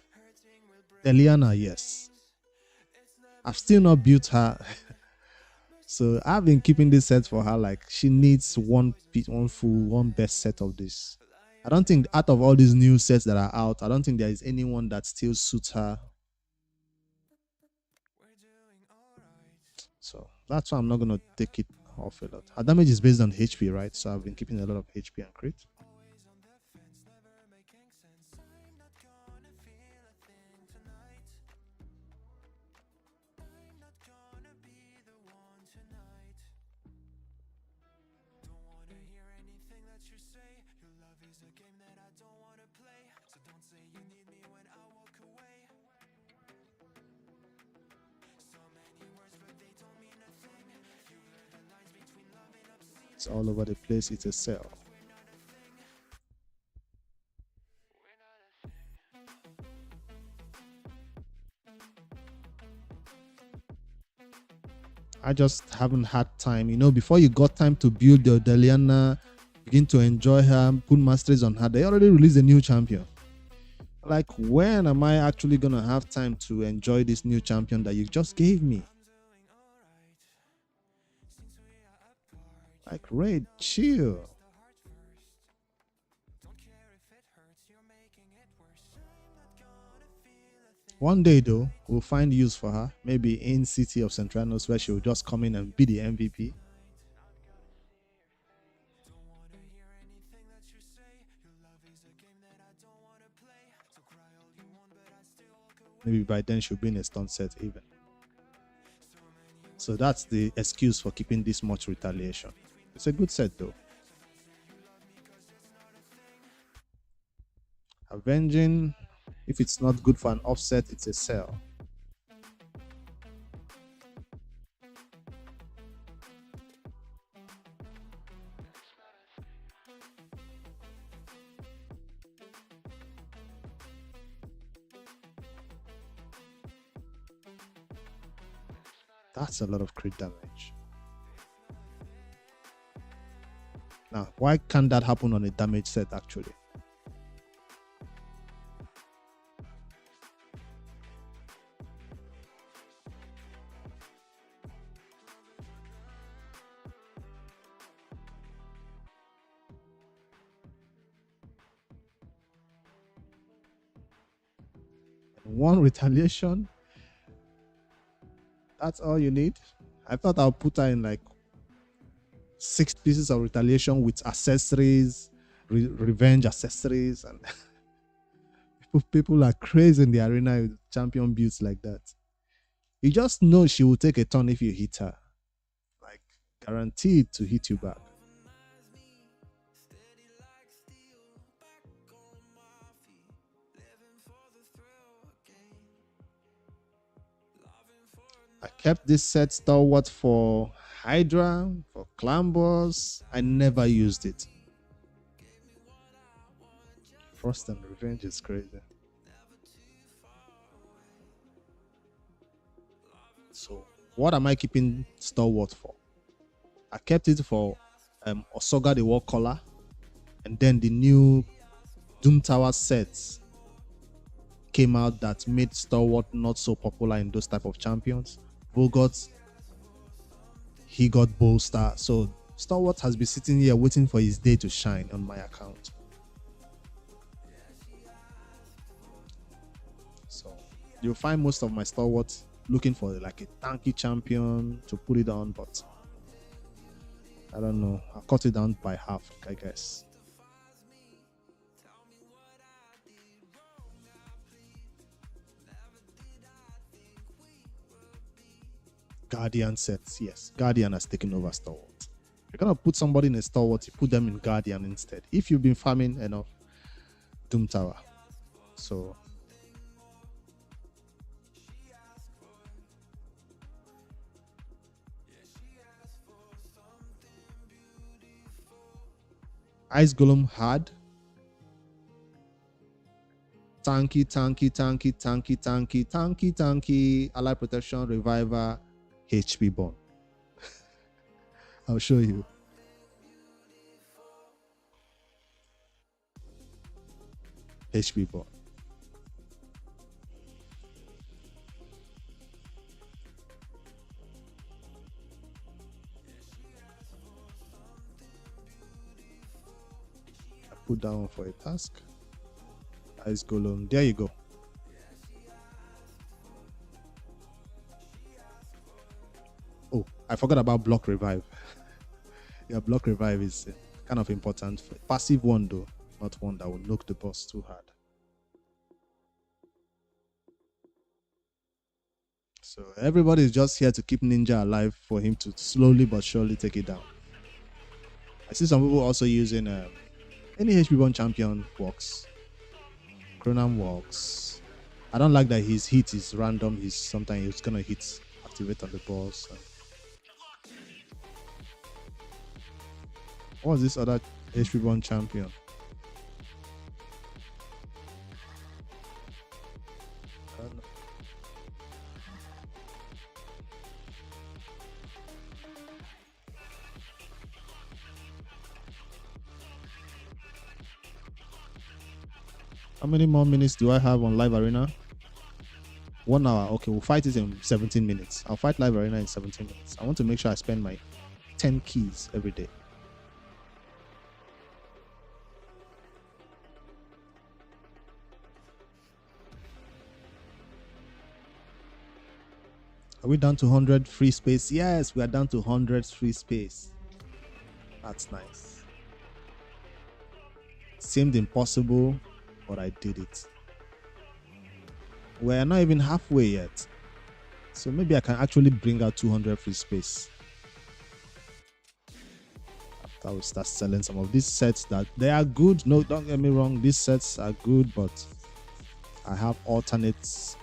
Eliana, yes. I've still not built her. So I've been keeping this set for her. Like she needs one best set of this. I don't think out of all these new sets that are out, I don't think there is anyone that still suits her. So that's why I'm not going to take it off a lot. Her damage is based on HP, right? So I've been keeping a lot of HP and crit. It's all over the place. It's a sell. I just haven't had time. You know, before you got time to build your Deliana, begin to enjoy her, put masteries on her, they already released a new champion. Like, when am I actually going to have time to enjoy this new champion that you just gave me? Like, Raid, chill. One day, though, we'll find use for her. Maybe in City of Centranos, where she'll just come in and be the MVP. Maybe by then she'll be in a stun set even. So that's the excuse for keeping this much retaliation. It's a good set though. Avenging, if it's not good for an offset, it's a sell. That's a lot of crit damage. Now, why can't that happen on a damage set actually? One retaliation? That's all you need? I thought I'll put her in like 6 pieces of retaliation with accessories, revenge accessories, and people are crazy in the arena with champion builds like that. You just know she will take a turn if you hit her. Like, guaranteed to hit you back. I kept this set stalwart for Hydra, for Clan Boss. I never used it. Frost and Revenge is crazy. So, what am I keeping stalwart for? I kept it for Osoga the War Caller, and then the new Doom Tower sets came out that made stalwart not so popular in those type of champions. Vogot, he got bolster. So stalwart has been sitting here waiting for his day to shine on my account. So you'll find most of my stalwart looking for like a tanky champion to put it on, but I don't know. I cut it down by half, I guess. Guardian sets, yes. Guardian has taken over stalwart. You're gonna put somebody in a stalwart, you put them in Guardian instead. If you've been farming enough Doom Tower. So Ice Golem hard. Tanky, tanky, tanky, tanky, tanky, tanky, tanky, ally protection, reviver, HP burn. I'll show you. HP burn. I put that one for a task. Ice Golem. There you go. Oh, I forgot about block revive. Yeah, block revive is kind of important. Passive one though, not one that will knock the boss too hard. So everybody is just here to keep Ninja alive for him to slowly but surely take it down. I see some people also using any HP burn champion works. Cronam works. I don't like that his hit is random. Sometimes he's gonna hit activate on the boss. What was this other HP burn champion? I don't know. How many more minutes do I have on live arena? 1 hour. Okay, we'll fight it in 17 minutes. I'll fight live arena in 17 minutes. I want to make sure I spend my 10 keys every day. Are we down to 100 free space? Yes, we are down to 100 free space. That's nice. Seemed impossible, but I did it. We're not even halfway yet. So maybe I can actually bring out 200 free space. After we start selling some of these sets that they are good. No, don't get me wrong. These sets are good, but I have alternates.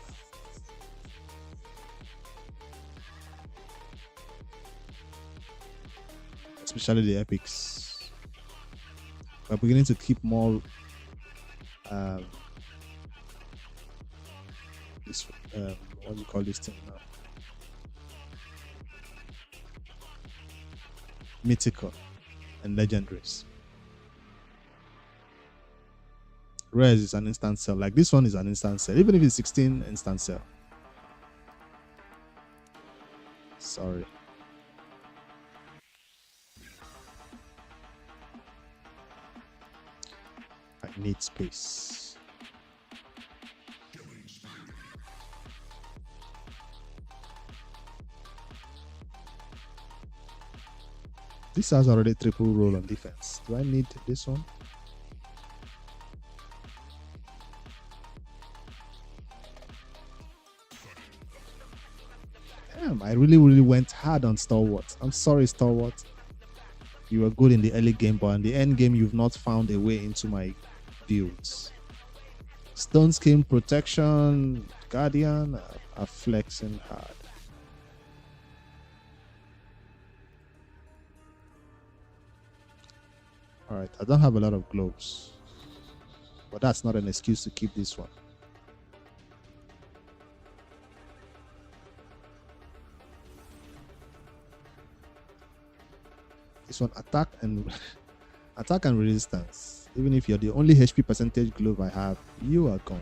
Especially the epics. We're beginning to keep more this what do you call this thing now? Mythical and legendaries. Rares is an instant sell. Like this one is an instant sell. Even if it's 16, instant sell. Sorry. I need space. This has already triple roll on defense. Do I need this one? Damn, I really went hard on Stalwart. I'm sorry, Stalwart. You were good in the early game, but in the end game, you've not found a way into my builds. Stone Skin, Protection, Guardian are flexing hard. Alright, I don't have a lot of globes, but that's not an excuse to keep this one. This one attack and attack and resistance. Even if you're the only HP percentage globe I have, you are gone.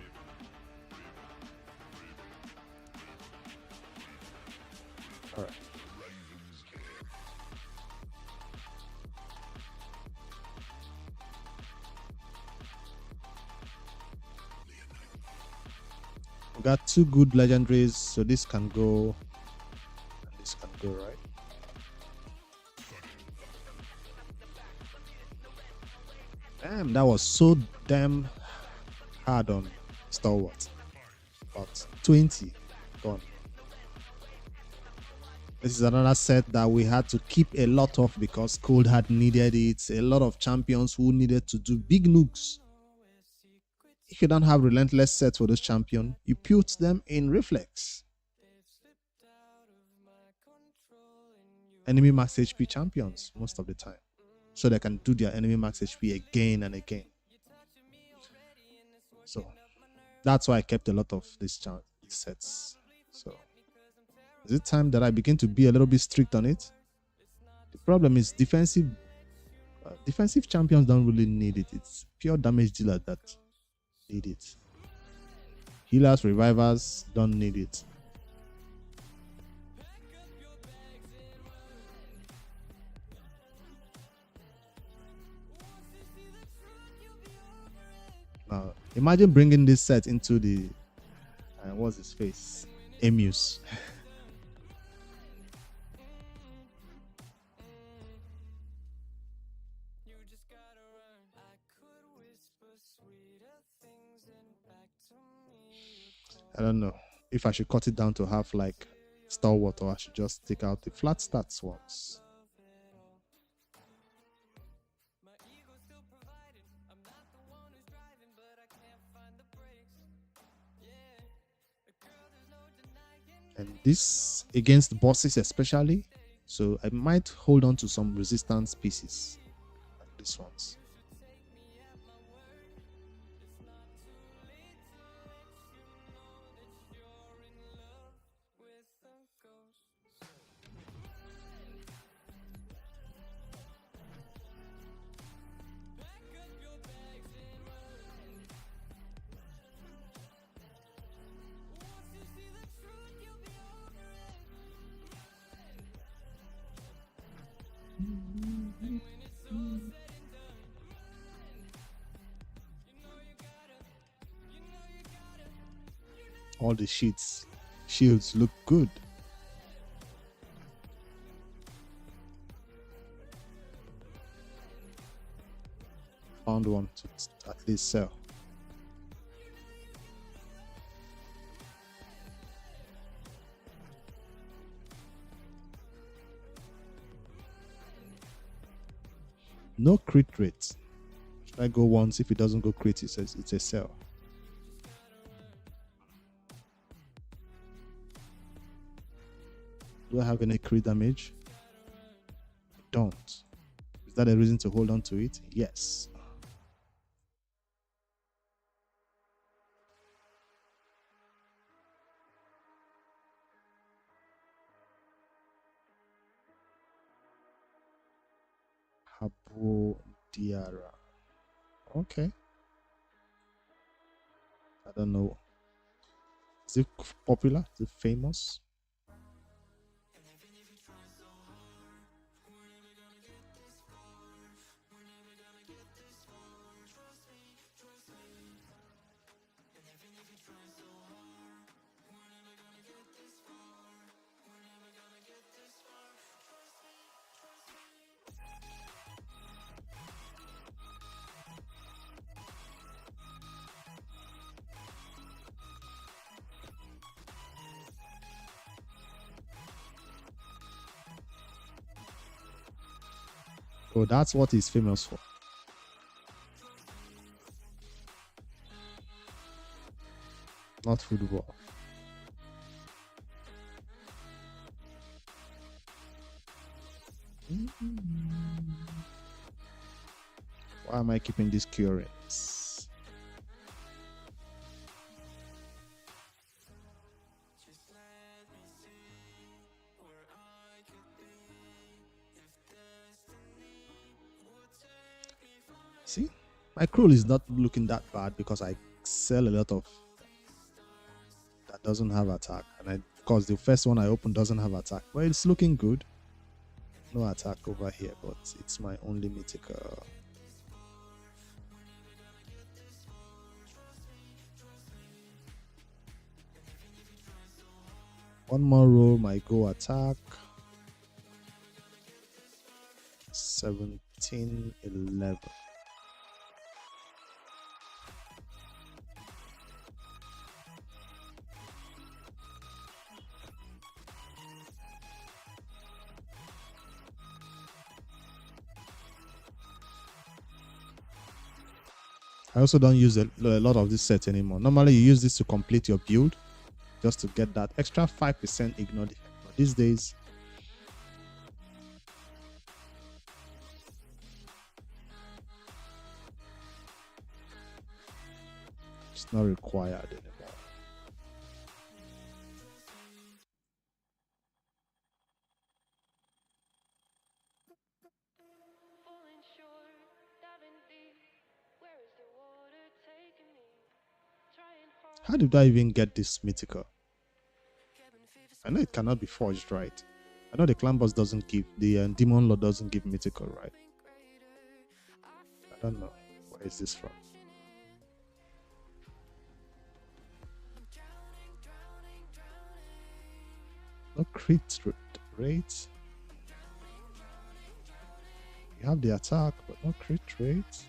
Alright. We got two good legendaries, so this can go and this can go, right? Damn, that was so damn hard on Stalwart. But 20 gone. This is another set that we had to keep a lot of because Cold had needed it. A lot of champions who needed to do big nukes. If you don't have relentless sets for this champion, you put them in reflex. Enemy max HP champions most of the time, so they can do their enemy max HP again and again. So that's why I kept a lot of these sets. So is it time that I begin to be a little bit strict on it? The problem is defensive champions don't really need it. It's pure damage dealers that need it. Healers, revivers don't need it. Now, imagine bringing this set into the what's his face? Emus. I don't know if I should cut it down to have like Stalwart or I should just take out the flat stats ones. And this against bosses especially, so I might hold on to some resistance pieces like these ones. All the shields look good. Found one to at least sell. No crit rate. Should I go once? If it doesn't go crit, it says it's a sell. Do I have any crit damage? I don't. Is that a reason to hold on to it? Yes. Habo Diara. Okay. I don't know. Is it popular? Is it famous? Oh, that's what he's famous for. Not football. Why am I keeping these currents? See, my crew is not looking that bad because I sell a lot of that doesn't have attack, and of course the first one I opened doesn't have attack, but it's looking good. No attack over here, but it's my only mythical. One more roll, my go attack. 17, 11. I also don't use a lot of this set anymore. Normally you use this to complete your build, just to get that extra 5% ignore defense. But these days, it's not required anymore. How did I even get this mythical? I know it cannot be forged, right? I know the clan boss doesn't give, the demon lord doesn't give mythical, right? I don't know. Where is this from? No crit rate. You have the attack, but no crit rate.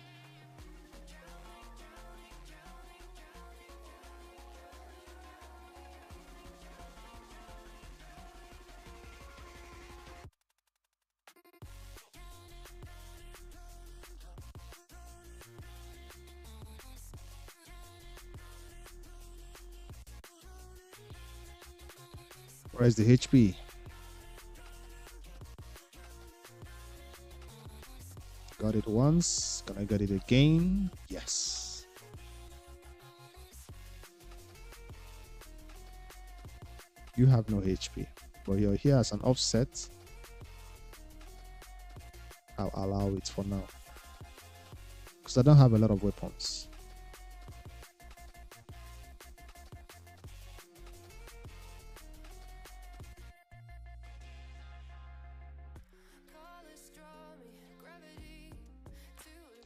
Where's the HP? Got it once. Can I get it again? Yes. You have no HP, but you're here as an offset. I'll allow it for now because I don't have a lot of weapons.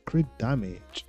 Crit damage.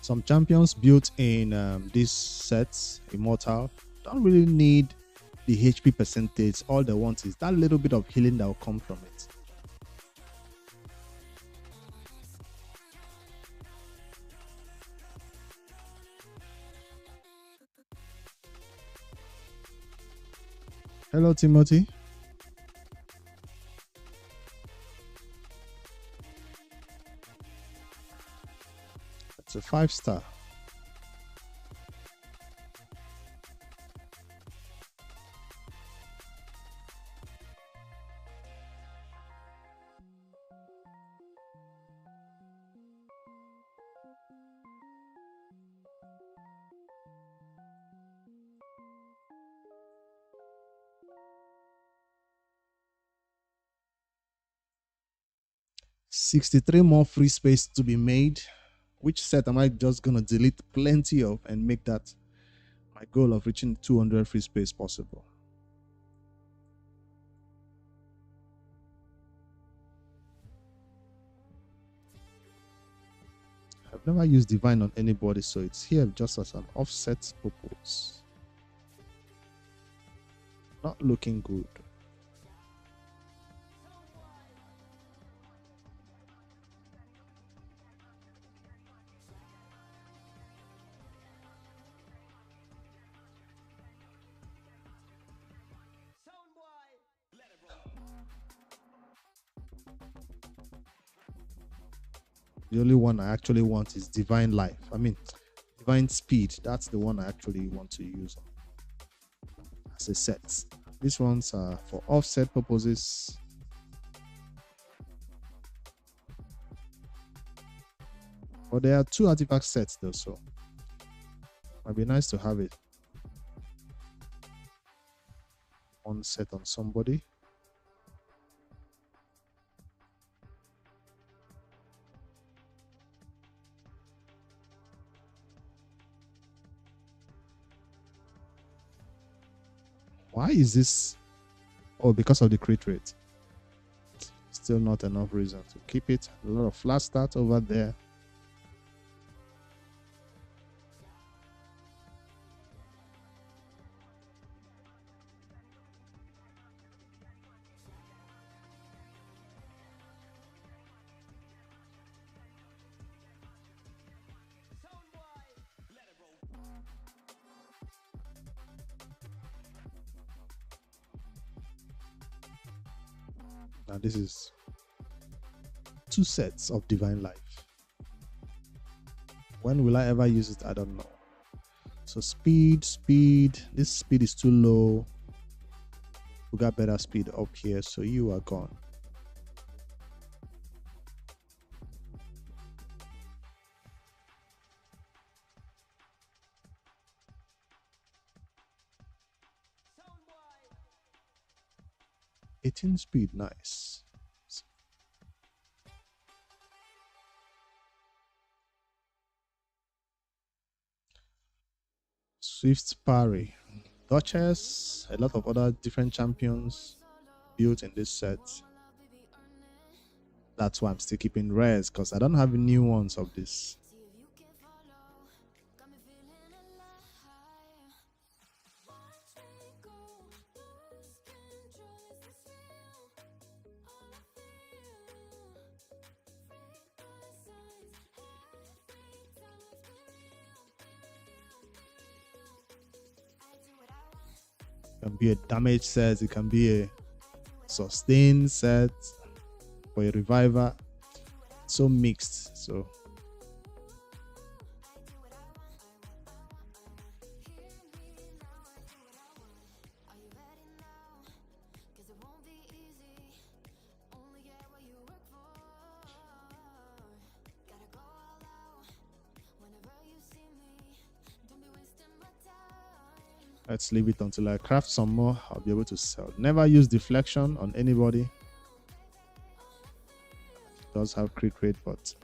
Some champions built in these sets, Immortal, don't really need the HP percentage. All they want is that little bit of healing that will come from it. Hello, Timothy. It's a 5-star. $63 more free space to be made. Which set am I just gonna delete plenty of and make that my goal of reaching 200 free space possible? I've never used Divine on anybody, so it's here just as an offset purpose. Not looking good. The only one I actually want is Divine Life. I mean, Divine Speed. That's the one I actually want to use as a set. These ones are for offset purposes. But there are 2 artifact sets though, so it might be nice to have it. One set on somebody. Why is this? Oh, because of the crit rate. Still not enough reason to keep it. A lot of flat start over there. Now this is 2 sets of Divine Life. When will I ever use it? I don't know. So speed. This speed is too low. We got better speed up here, so you are gone. '18 speed, nice. Swift parry, Duchess, a lot of other different champions built in this set. That's why I'm still keeping rares, because I don't have new ones of this. It can be a damage set, it can be a sustain set for a reviver. So mixed. So let's leave it until I craft some more. I'll be able to sell. Never use deflection on anybody. It does have crit rate, but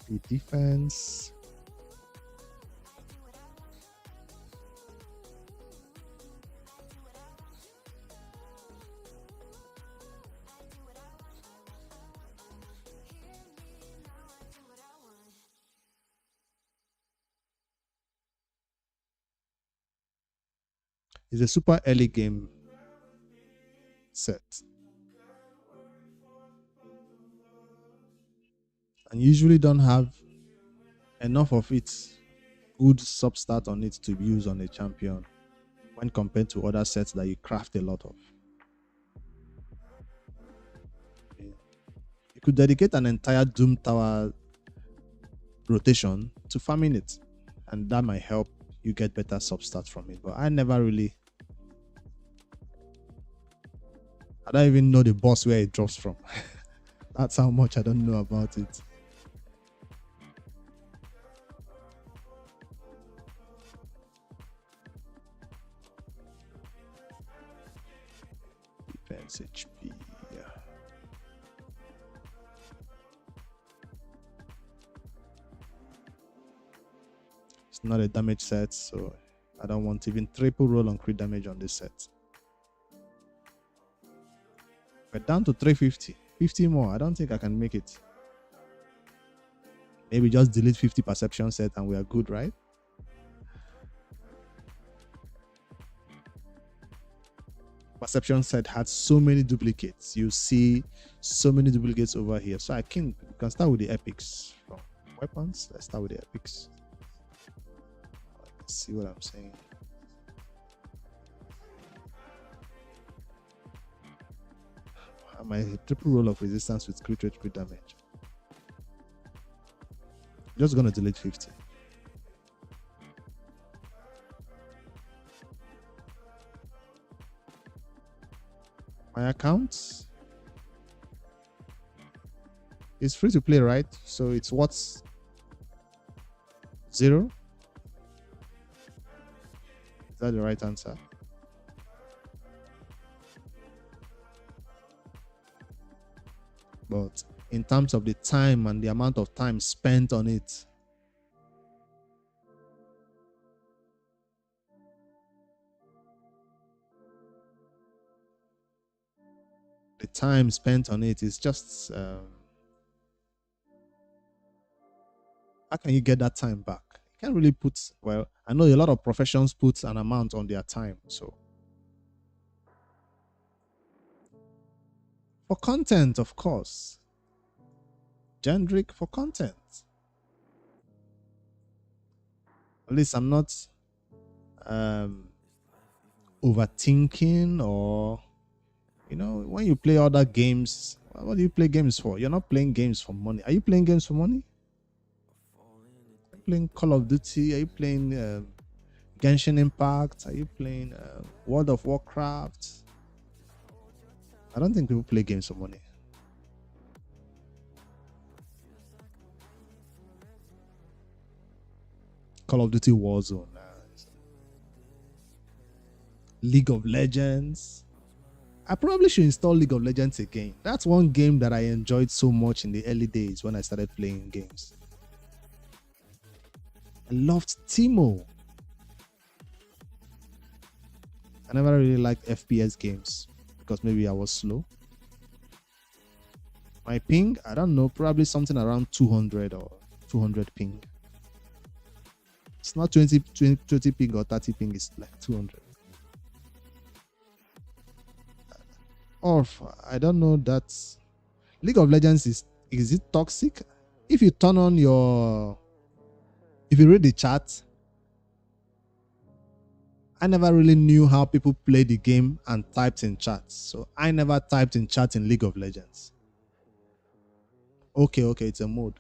The defense. It's a super early game set. And usually don't have enough of it, good substat on it to use on a champion when compared to other sets that you craft a lot of. You could dedicate an entire Doom Tower rotation to farming it, and that might help you get better substats from it. But I never really, I don't even know the boss where it drops from. That's how much I don't know about it. Defense HP. Yeah. It's not a damage set, so I don't want even triple roll on crit damage on this set. We're down to 350. 50 more. I don't think I can make it. Maybe just delete 50 perception set and we are good, right? Perception set had so many duplicates. You see so many duplicates over here. So I can start with the epics. From weapons, let's start with the epics. Let's see what I'm saying. My triple roll of resistance with crit rate, crit damage. Just gonna delete 50. My account is free to play, right? So it's what's 0? Is that the right answer? But in terms of the time and the amount of time spent on it, the time spent on it is just how can you get that time back? You can't really put, well, I know a lot of professions put an amount on their time, so for content, of course. Gendrick for content. At least I'm not overthinking, or you know, when you play other games, what do you play games for? You're not playing games for money. Are you playing games for money? Are you playing Call of Duty? Are you playing Genshin Impact? Are you playing World of Warcraft? I don't think people play games for money. Call of Duty Warzone. League of Legends. I probably should install League of Legends again. That's one game that I enjoyed so much in the early days when I started playing games. I loved Teemo. I never really liked FPS games because maybe I was slow. My ping, I don't know, probably something around 200 or 200 ping. It's not 20 ping or 30 ping, it's like 200. Or I don't know, that League of Legends is it toxic? If you turn on if you read the chat, I never really knew how people play the game and typed in chat. So I never typed in chat in League of Legends. Okay, it's a mode.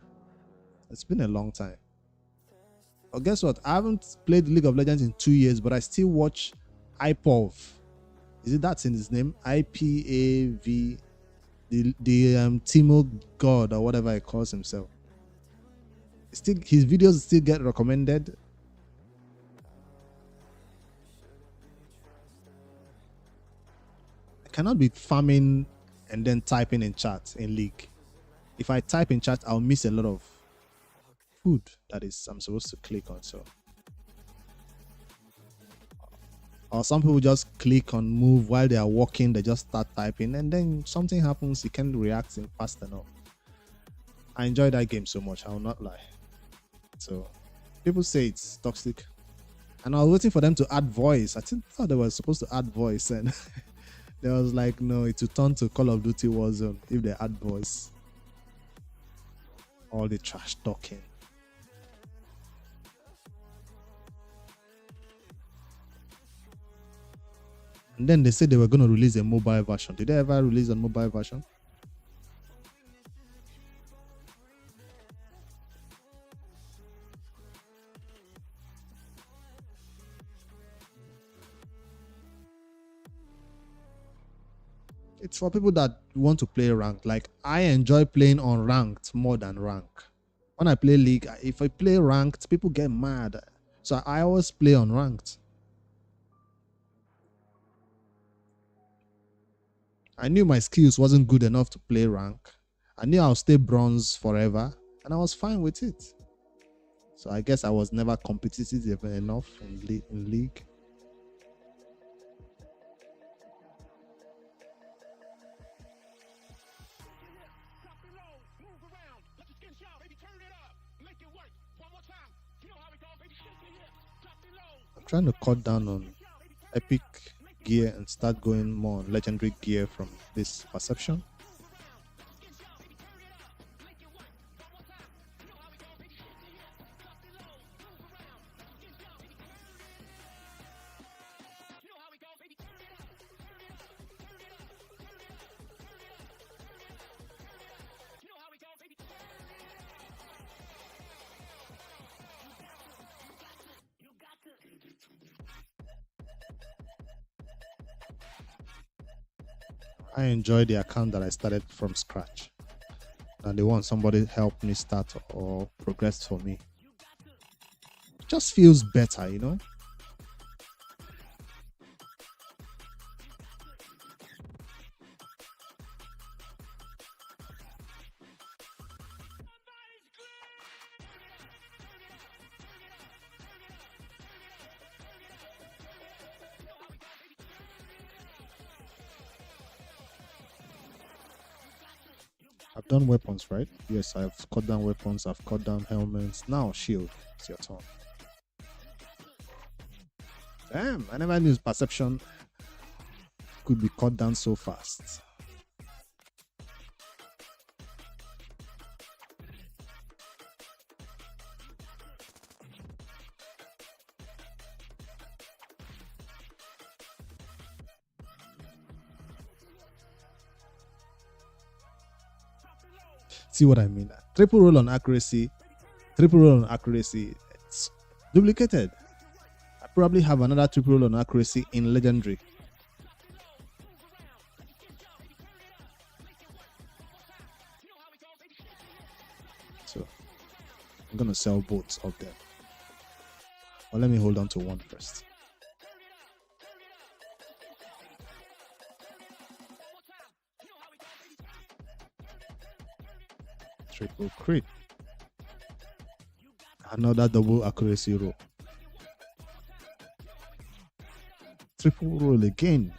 It's been a long time. But guess what? I haven't played League of Legends in 2 years, but I still watch IPOV. Is it that's in his name? IPAV, the Teemo God or whatever he calls himself. Still, his videos still get recommended. I cannot be farming and then typing in chat in League. If I type in chat, I'll miss a lot of food that is I'm supposed to click on. So, or some people just click on move while they are walking, they just start typing, and then something happens, you can't react in fast enough. I enjoy that game so much, I will not lie. So people say it's toxic. And I was waiting for them to add voice. I thought they were supposed to add voice, and they was like, no, it will turn to Call of Duty Warzone if they add voice. All the trash talking. And then they said they were going to release a mobile version. Did they ever release a mobile version? It's for people that want to play ranked. Like, I enjoy playing on ranked more than rank. When I play league, if I play ranked, people get mad. So I always play on ranked. I knew my skills wasn't good enough to play rank. I knew I'll stay bronze forever, and I was fine with it. So I guess I was never competitive enough in league. I'm trying to cut down on epic gear and start going more on legendary gear from this perception. I enjoy the account that I started from scratch, and they want somebody help me start or progress for me. It just feels better, you know. I've done weapons, right? Yes, I've cut down weapons, I've cut down helmets. Now shield, it's your turn. Damn, I never knew perception could be cut down so fast. See what I mean? Triple roll on accuracy, it's duplicated. I probably have another triple roll on accuracy in legendary. So I'm gonna sell both of them. But let me hold on to one first. Triple crit. Another double accuracy roll. Triple roll again.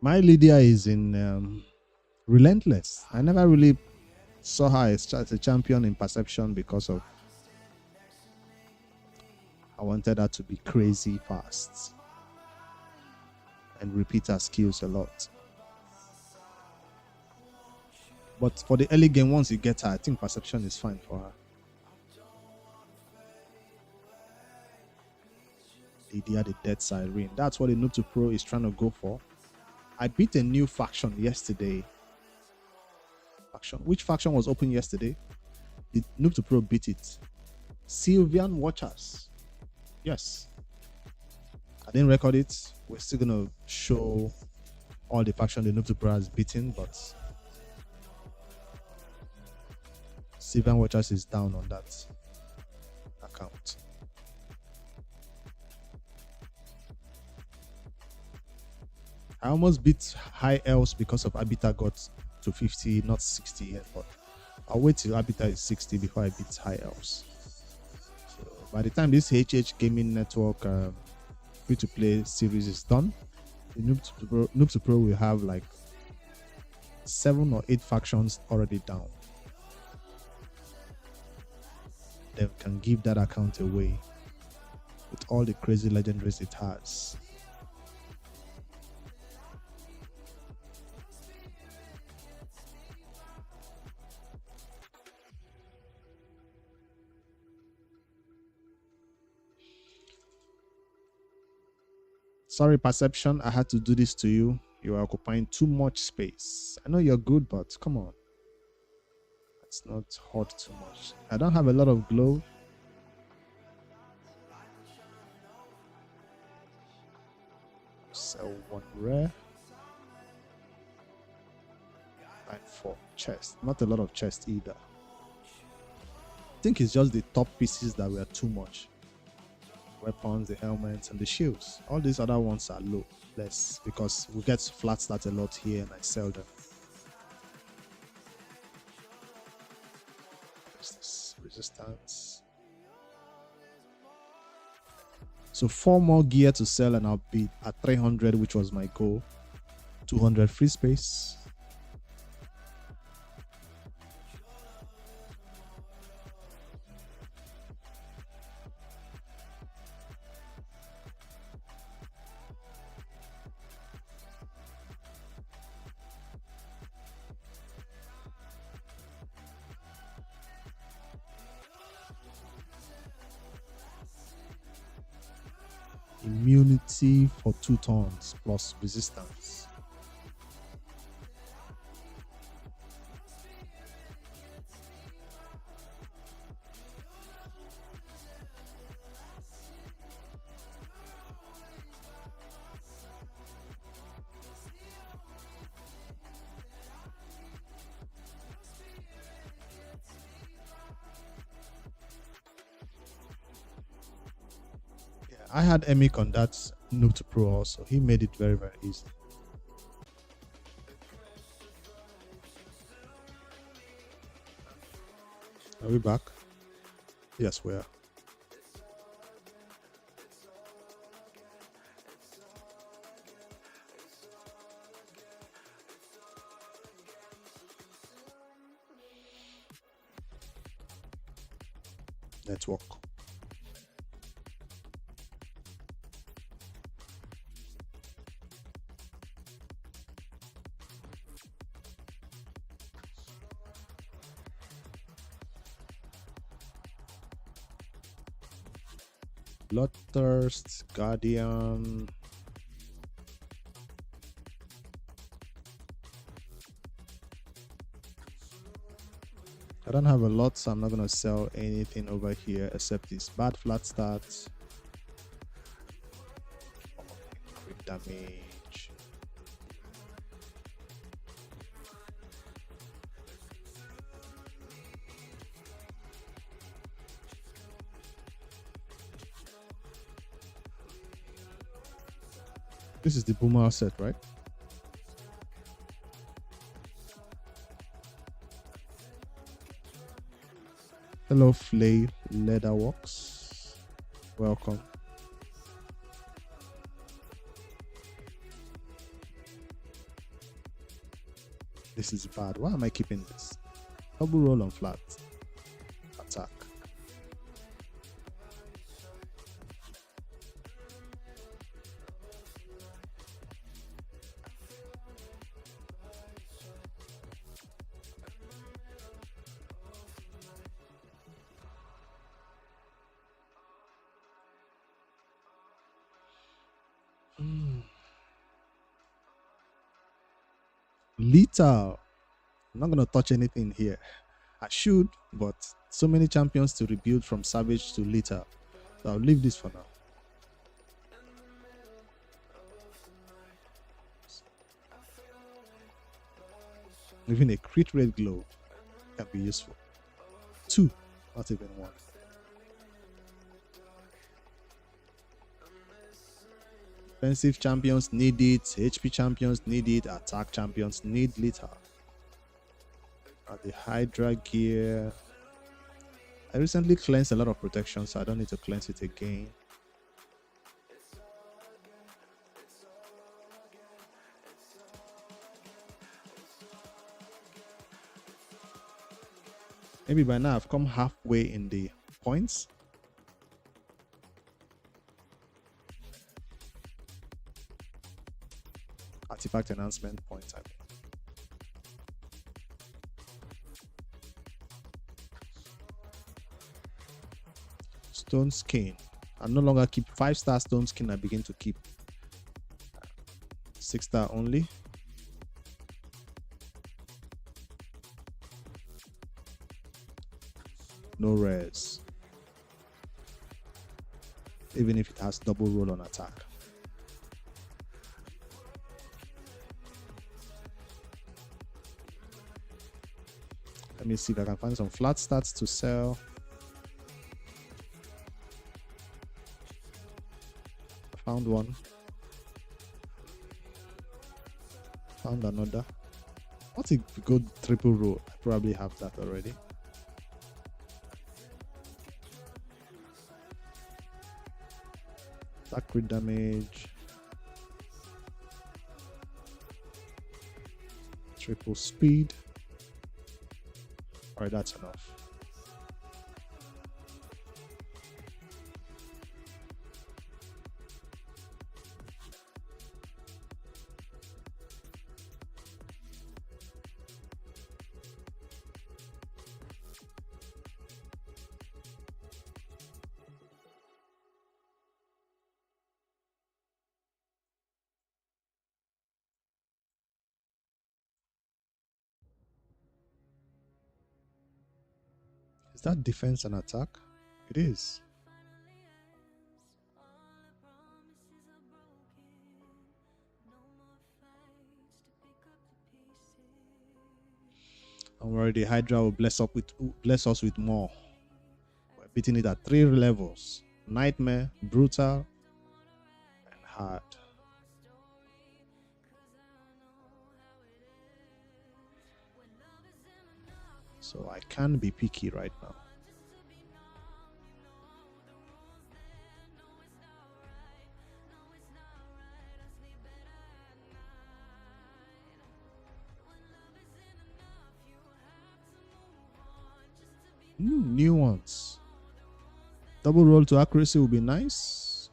My Lydia is in Relentless. I never really saw her as a champion in perception because of I wanted her to be crazy fast and repeat her skills a lot. But for the early game, once you get her, I think perception is fine for her. Lydia, the Dead Siren. That's what the Noob2Pro is trying to go for. I beat a new faction yesterday. faction. Which faction was open yesterday? Did Noob2Pro beat it? Sylvian Watchers. Yes. I didn't record it. We're still gonna show all the faction the Noob2Pro has beaten, but Sylvian Watchers is down on that account. I almost beat high elves because of Abita got to 50, not 60 yet, but I'll wait till Abita is 60 before I beat high elves. So by the time this HH Gaming Network free-to-play series is done, the Noob2Pro will have like 7 or 8 factions already down. They can give that account away with all the crazy legendaries it has. Sorry, Perception, I had to do this to you. You are occupying too much space. I know you're good, but come on. It's not hot too much. I don't have a lot of glow. Sell 1 rare. 9-4 chest. Not a lot of chest either. I think it's just the top pieces that were too much. Weapons, the helmets, and the shields. All these other ones are low, less, because we get flat stats a lot here and I sell them. What's this? Resistance. So 4 more gear to sell and I'll be at 300, which was my goal. 200 free space. Immunity for 2 turns plus resistance. I had Emic on that Noob2Pro also. He made it very, very easy. Are we back? Yes, we are. Network. Bloodthirst, Guardian. I don't have a lot, so I'm not gonna sell anything over here except this bad flat stats. Crit damage. This is the boomer set, right? Hello, Flay Leatherworks. Welcome. This is bad. Why am I keeping this? Double roll on flat. Attack. Lethal. I'm not going to touch anything here. I should, but so many champions to rebuild from Savage to Lethal. So I'll leave this for now. Even a crit rate glow can be useful. 2, not even 1. Defensive champions need it, HP champions need it, attack champions need Lethal. The Hydra gear. I recently cleansed a lot of protection, so I don't need to cleanse it again. Maybe by now I've come halfway in the points. Artifact enhancement points, I mean. Stone skin. I no longer keep 5-star stone skin. I begin to keep 6-star only. No rares. Even if it has double roll on attack. Let me see if I can find some flat stats to sell. Found one. Found another. What's a good triple roll? I probably have that already. Attack crit damage. Triple speed. Alright, that's enough. Is that defense and attack? It is. Don't worry, the Hydra will bless us with more. We're beating it at 3 levels: Nightmare, Brutal, and Hard. So I can be picky right now. New ones. Double roll to accuracy will be nice.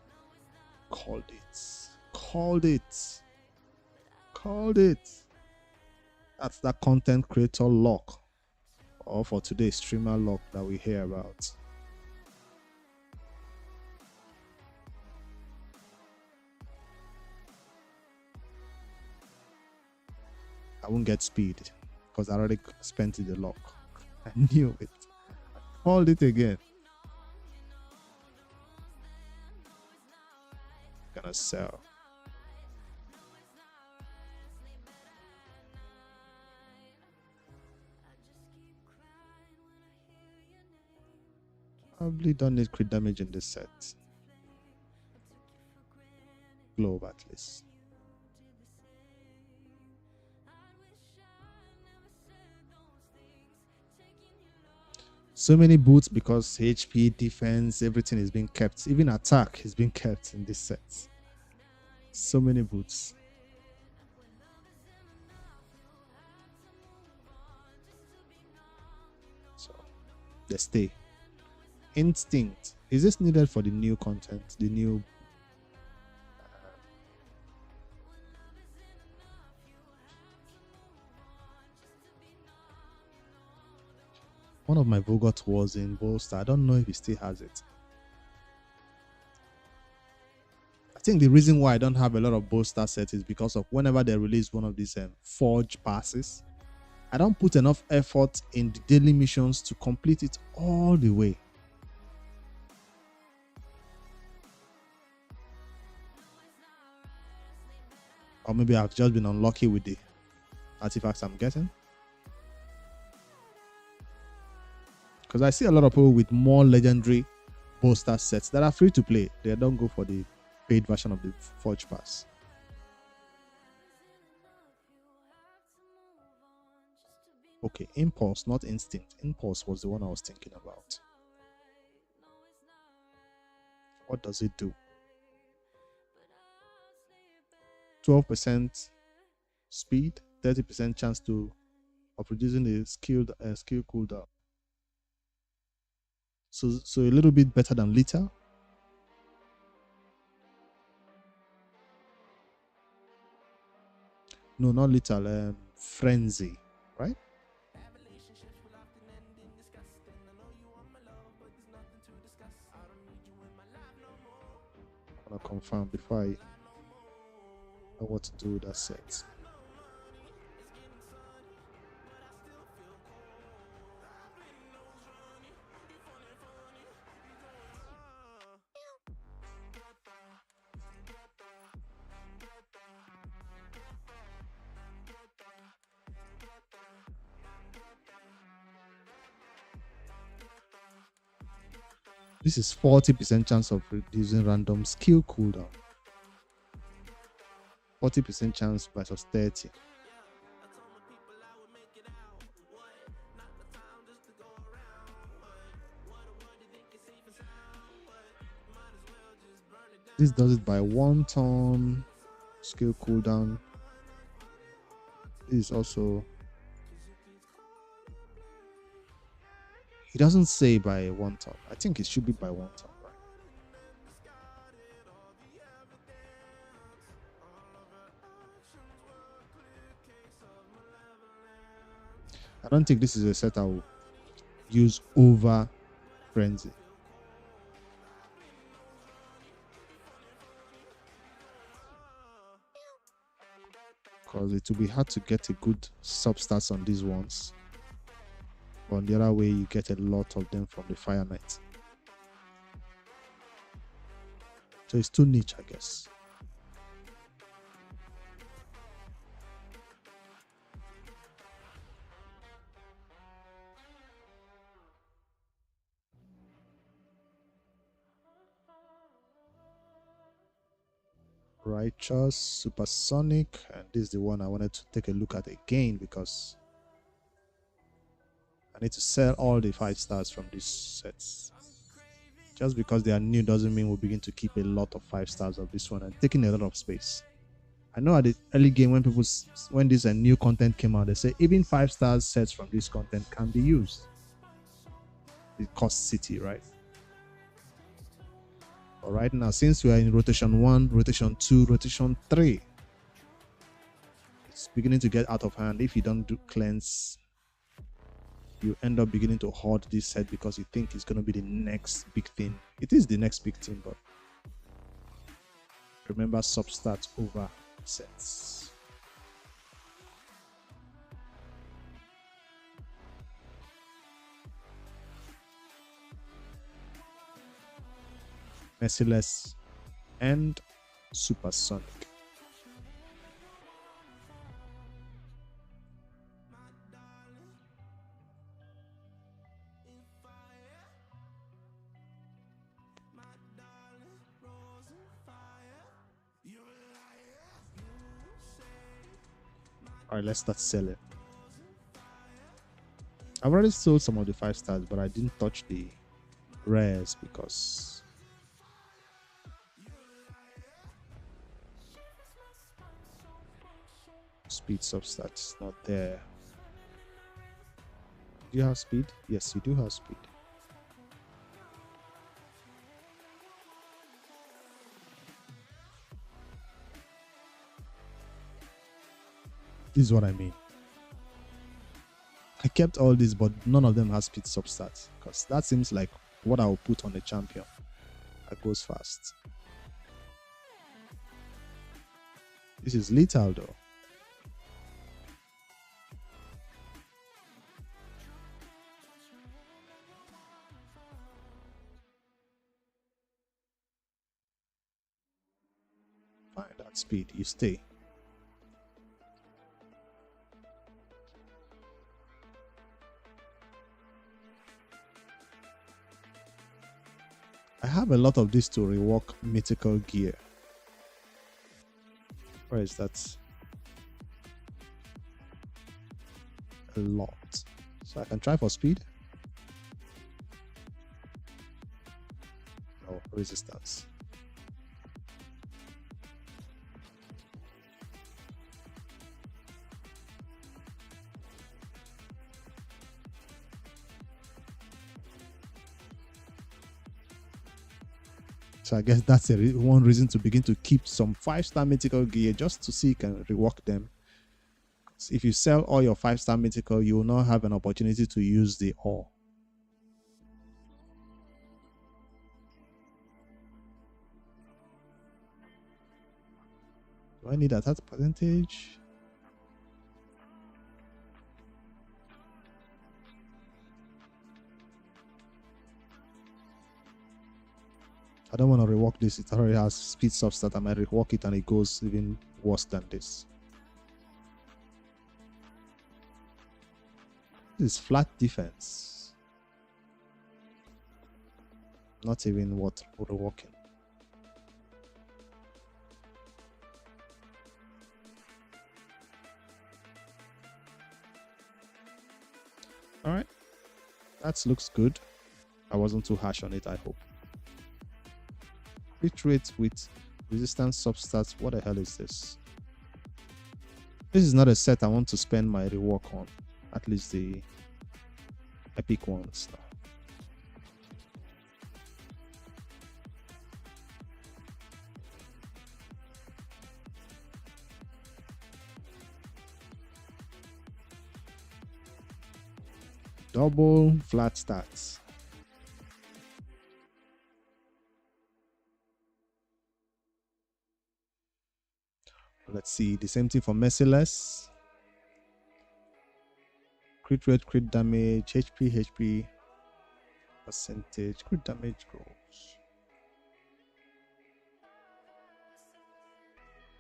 Called it. Called it. Called it. That's that content creator lock. Or for today's streamer lock that we hear about. I won't get speed because I already spent the lock. I knew it. I called it again. Gonna sell. Probably don't need crit damage in this set. Globe at least. So many boots because HP, defense, everything is being kept. Even attack is being kept in this set. So many boots. So they stay. Instinct. Is this needed for the new content? The new one of my Vogot was in Bolster. I don't know if he still has it. I think the reason why I don't have a lot of Bolster sets is because of whenever they release one of these Forge passes, I don't put enough effort in the daily missions to complete it all the way. Or maybe I've just been unlucky with the artifacts I'm getting. Because I see a lot of people with more legendary bolster sets that are free to play. They don't go for the paid version of the Forge Pass. Okay, Impulse, not Instinct. Impulse was the one I was thinking about. What does it do? 12% speed, 30% chance of reducing the skill cooldown. So a little bit better than Lethal. No, not Lethal. Frenzy, right? I'm gonna confirm before I know what to do with that set. This is 40% chance of reducing random skill cooldown. 40% chance versus 30. This does it by 1 turn. Skill cooldown. This is also... It doesn't say by 1 turn. I think it should be by 1 turn, right? I don't think this is a set I will use over Frenzy. Because it will be hard to get a good substats on these ones. But on the other way, you get a lot of them from the Fire Knight. So it's too niche, I guess. Righteous, Supersonic, and this is the one I wanted to take a look at again because I need to sell all the 5 stars from these sets. Just because they are new doesn't mean we'll begin to keep a lot of 5 stars of this one and taking a lot of space. I know at the early game when this new content came out, they say even 5 stars sets from this content can be used. It costs city, right? But right now, since we are in rotation 1, rotation 2, rotation 3, it's beginning to get out of hand. If you don't do cleanse, you end up beginning to hoard this set because you think it's going to be the next big thing. It is the next big thing, but remember substats over sets. Merciless and Supersonic. Alright, let's start selling. I've already sold some of the 5 stars, but I didn't touch the rares because speed substats not there. Do you have speed? Yes, you do have speed. This is what I mean. I kept all this, but none of them has speed substats because that seems like what I will put on a champion that goes fast. This is lethal though. speed, you stay. I have a lot of this to rework mythical gear. Where is that? A lot. So I can try for speed. No, resistance. So I guess that's one reason to begin to keep some 5-star mythical gear, just to see you can rework them. So if you sell all your 5-star mythical, you will not have an opportunity to use the ore. Do I need attack percentage? I don't want to rework this. It already has speed substat. I might rework it and it goes even worse than this. This is flat defense. Not even what we're reworking. Alright. That looks good. I wasn't too harsh on it, I hope. Crit rate with resistance substats. What the hell is this? This is not a set I want to spend my rework on. At least the epic ones. Double flat stats. Let's see, the same thing for Merciless. Crit rate, crit damage, HP percentage, crit damage grows.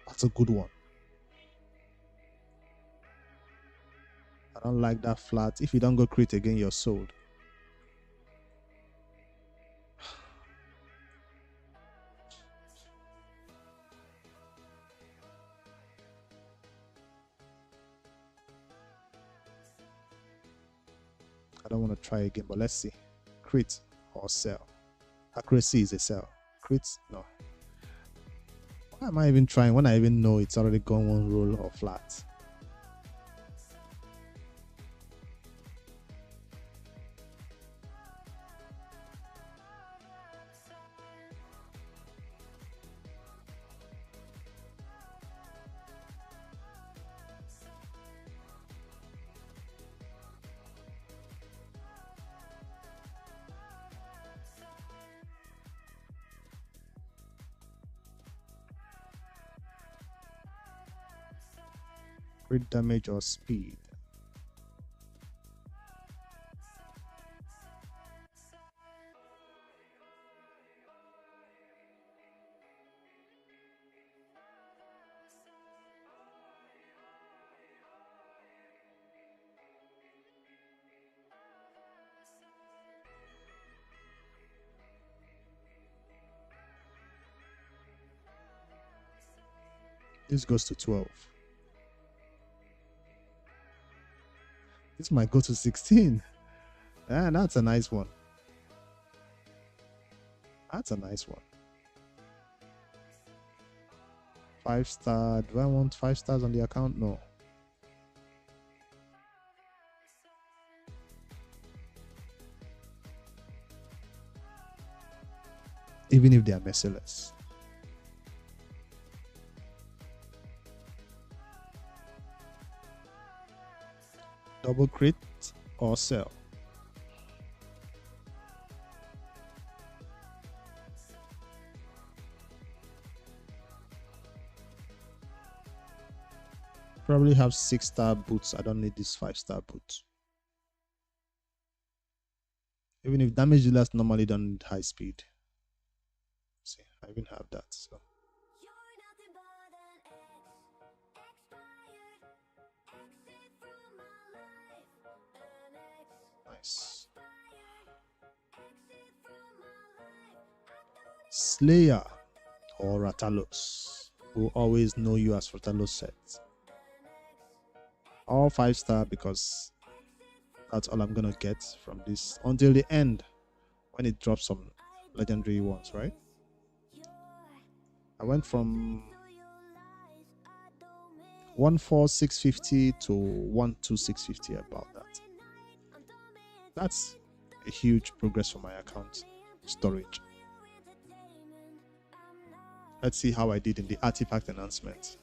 That's a good one. I don't like that flat. If you don't go crit again, you're sold. I don't want to try again, but let's see. Crit or sell. Accuracy is a sell. Crit, no. Why am I even trying when I even know it's already gone one roll or flat? Crit damage or speed. This goes to 12. This might go to 16. Ah, that's a nice one. That's a nice one. 5-star. Do I want 5 stars on the account? No. Even if they are merciless. Double crit or sell. Probably have 6-star boots. I don't need this 5-star boots. Even if damage dealers normally don't need high speed. See, I even have that. So Slayer or Ratalos. Will always know you as Ratalos set. All 5-star because that's all I'm gonna get from this until the end when it drops some legendary ones, right? I went from 14650 to 12650, about that. That's a huge progress for my account storage. Let's see how I did in the artifact enhancement.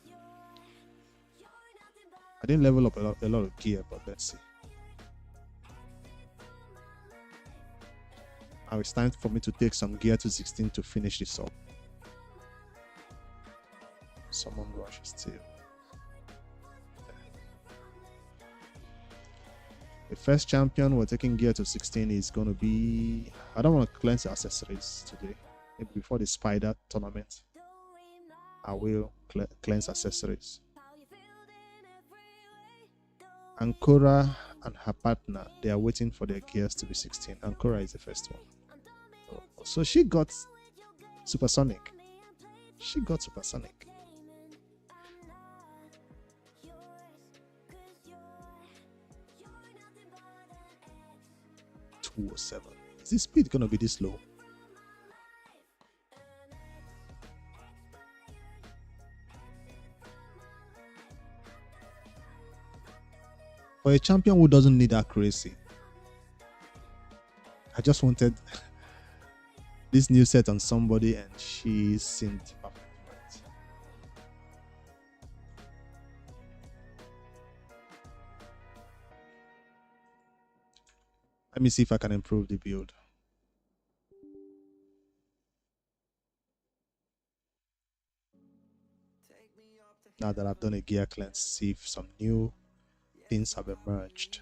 I didn't level up a lot of gear, but let's see. Now it's time for me to take some gear to 16 to finish this up. Someone rush still. The first champion we're taking gear to 16 is going to be... I don't want to cleanse the accessories today. Maybe before the spider tournament, I will cleanse accessories. Ankora and her partner, they are waiting for their gears to be 16. Ankora is the first one. So she got supersonic. She got supersonic. 207. Is this speed gonna be this low? For a champion who doesn't need accuracy, I just wanted this new set on somebody and she seemed perfect. Let me see if I can improve the build. Now that I've done a gear cleanse, see if some new things have emerged.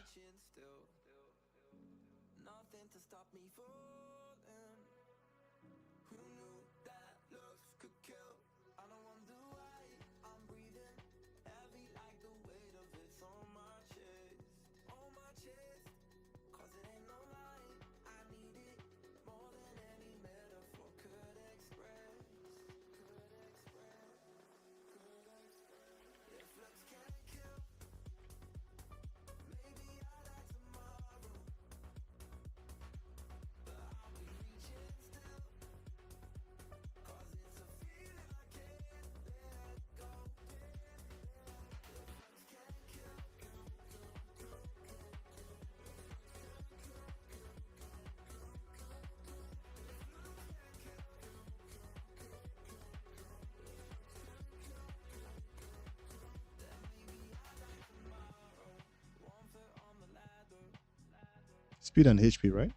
Speed and HP, right?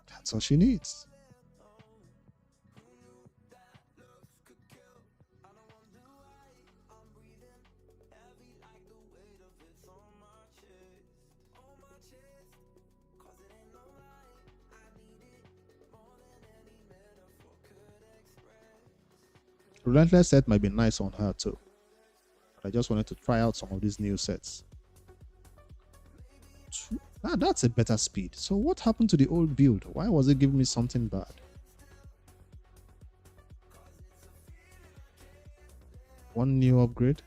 That's all she needs. Relentless set might be nice on her too. I just wanted to try out some of these new sets. That's a better speed. So what happened to the old build? Why was it giving me something bad? One new upgrade?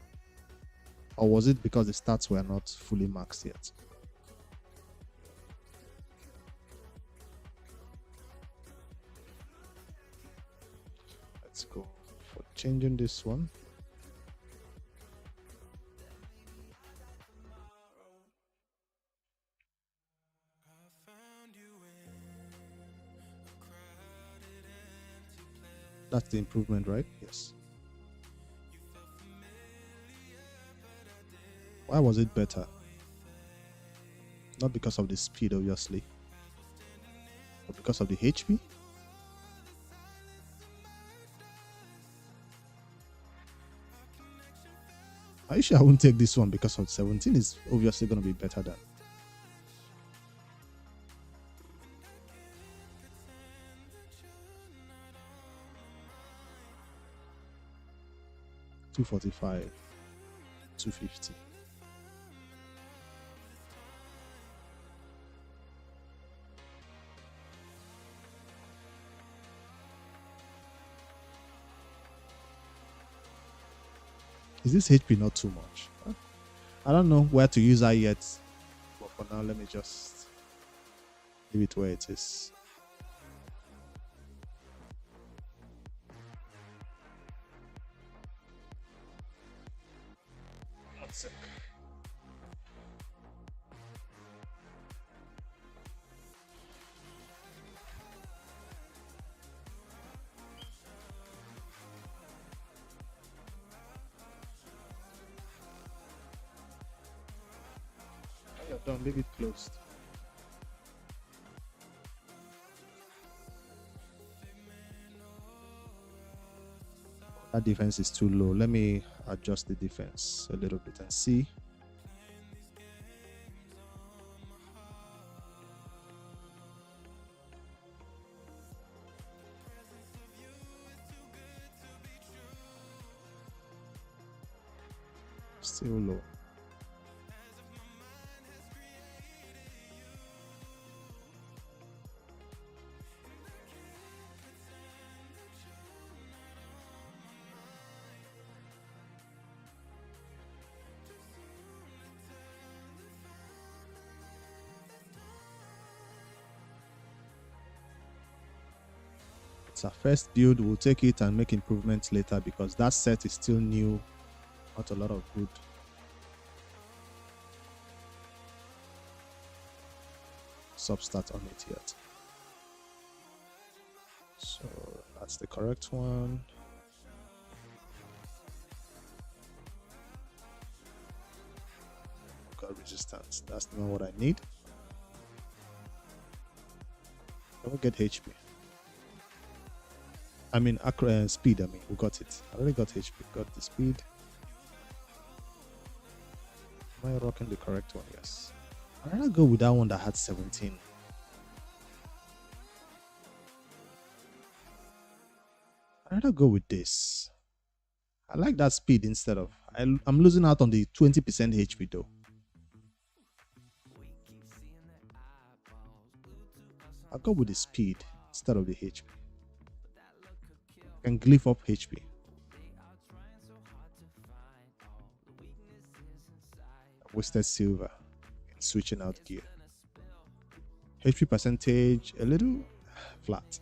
Or was it because the stats were not fully maxed yet? Let's go for changing this one. That's the improvement, right? Yes. Why was it better? Not because of the speed, obviously, but because of the HP. Are you sure I won't take this one because of 17 is obviously going to be better than. $245, $250. Is this HP not too much? I don't know where to use her yet. But for now, let me just leave it where it is. One sec. You're done, leave it closed. That defense is too low. Let me adjust the defense a little bit and see. Still low. It's our first build. We'll take it and make improvements later because that set is still new. Not a lot of good substats on it yet. So that's the correct one. Got resistance. That's not what I need. Don't get HP. I mean, speed. I mean, we got it. I already got HP. Got the speed. Am I rocking the correct one? Yes. I'd rather go with that one that had 17. I'd rather go with this. I like that speed instead of. I'm losing out on the 20% HP though. I'll go with the speed instead of the HP. I can glyph up HP. I wasted silver in switching out gear. HP percentage a little flat.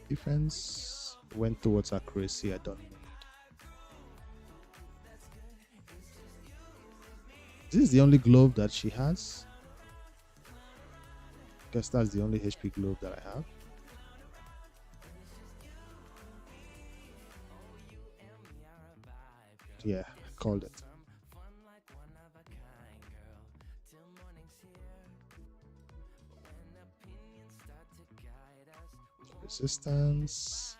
Defense went towards accuracy. I don't need. This is the only glove that she has. Guess that's the only HP glove that I have. Yeah, I called it. Resistance.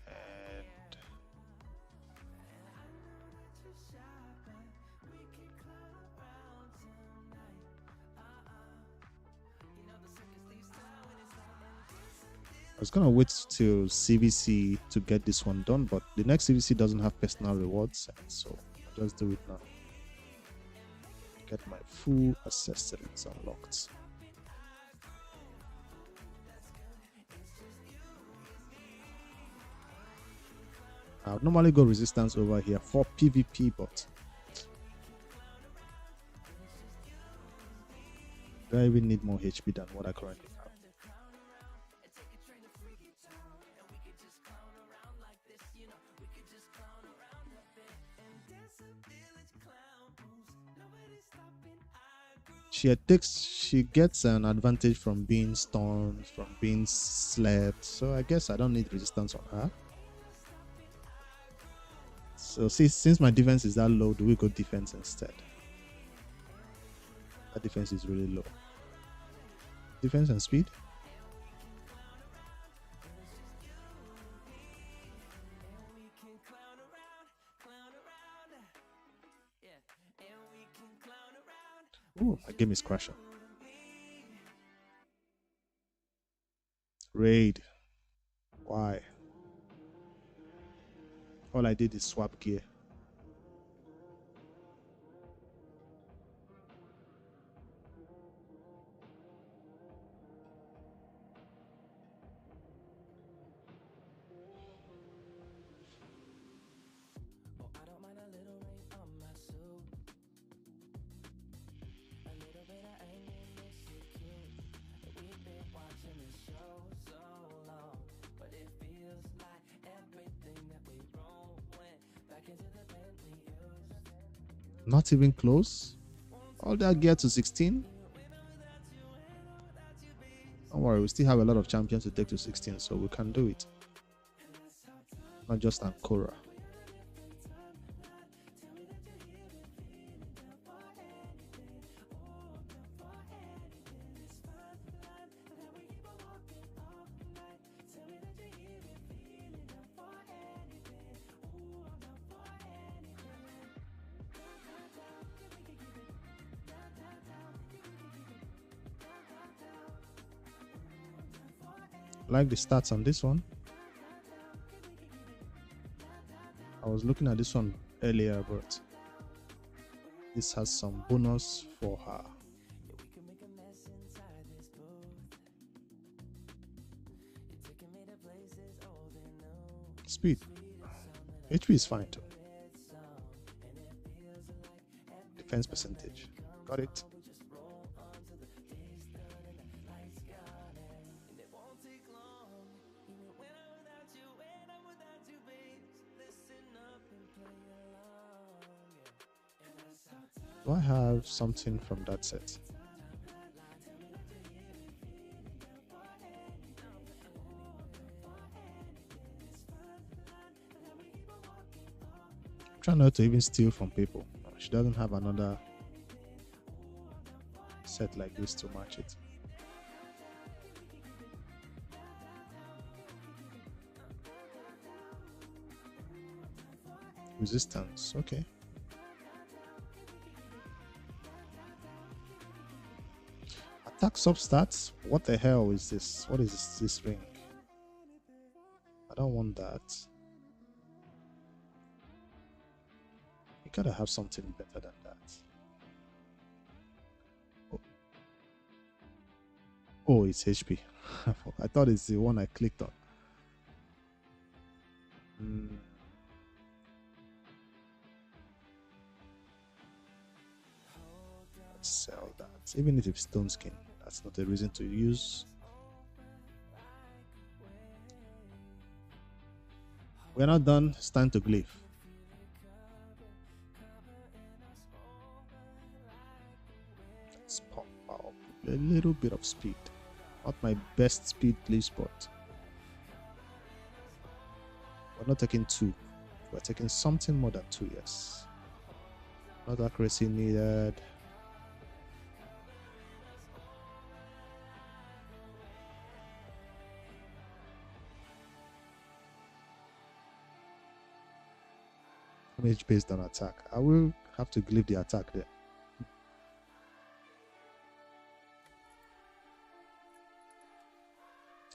And I was gonna wait till CVC to get this one done, but the next CVC doesn't have personal rewards, so I'll just do it now. Get my full accessories unlocked. I would normally go resistance over here for PvP, but do I even need more HP than what I currently have? She gets an advantage from being stunned, from being slept, so I guess I don't need resistance on her. So see, since my defense is that low, do we go defense instead? That defense is really low. Defense and speed. Oh, my game is crashing. Raid. Why? All I did is swap gear. Not even close. All that gear to 16. Don't worry, we still have a lot of champions to take to 16, so we can do it. Not just Ankora. Like the stats on this one. I was looking at this one earlier, but this has some bonus for her. Speed. HP is fine too. Defense percentage. Got it. Do I have something from that set? I'm trying not to even steal from people. She doesn't have another set like this to match it. Resistance, okay. Attack substats? What the hell is this? What is this ring? I don't want that. You gotta have something better than that. Oh, it's HP. I thought it's the one I clicked on. Let's sell that. Even if it's stone skin, that's not a reason to use. We're not done. It's time to glyph. Let's pop out a little bit of speed. Not my best speed glyph spot. We're not taking 2. We're taking something more than 2, yes. Not accuracy needed. Damage based on attack. I will have to glyph the attack there.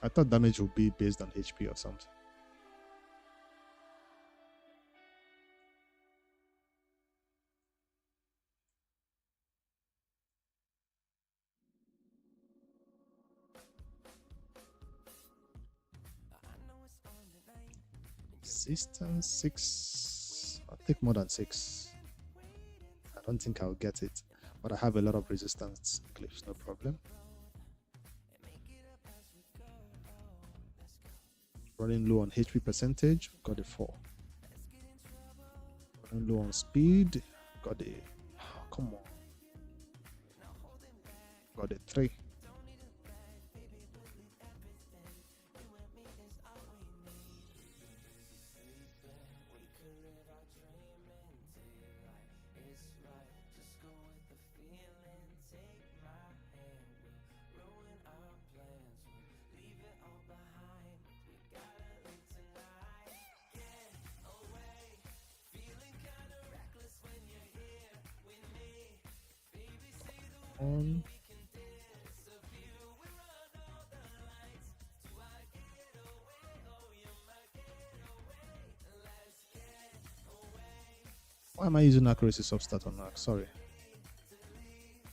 I thought damage would be based on HP or something. Resistance 6. I'll take more than 6. I don't think I'll get it, but I have a lot of resistance glyphs, no problem. Running low on HP percentage, got a 4. Running low on speed, got a, come on, got a 3. On. Why am I using accuracy substat on Arc? Sorry.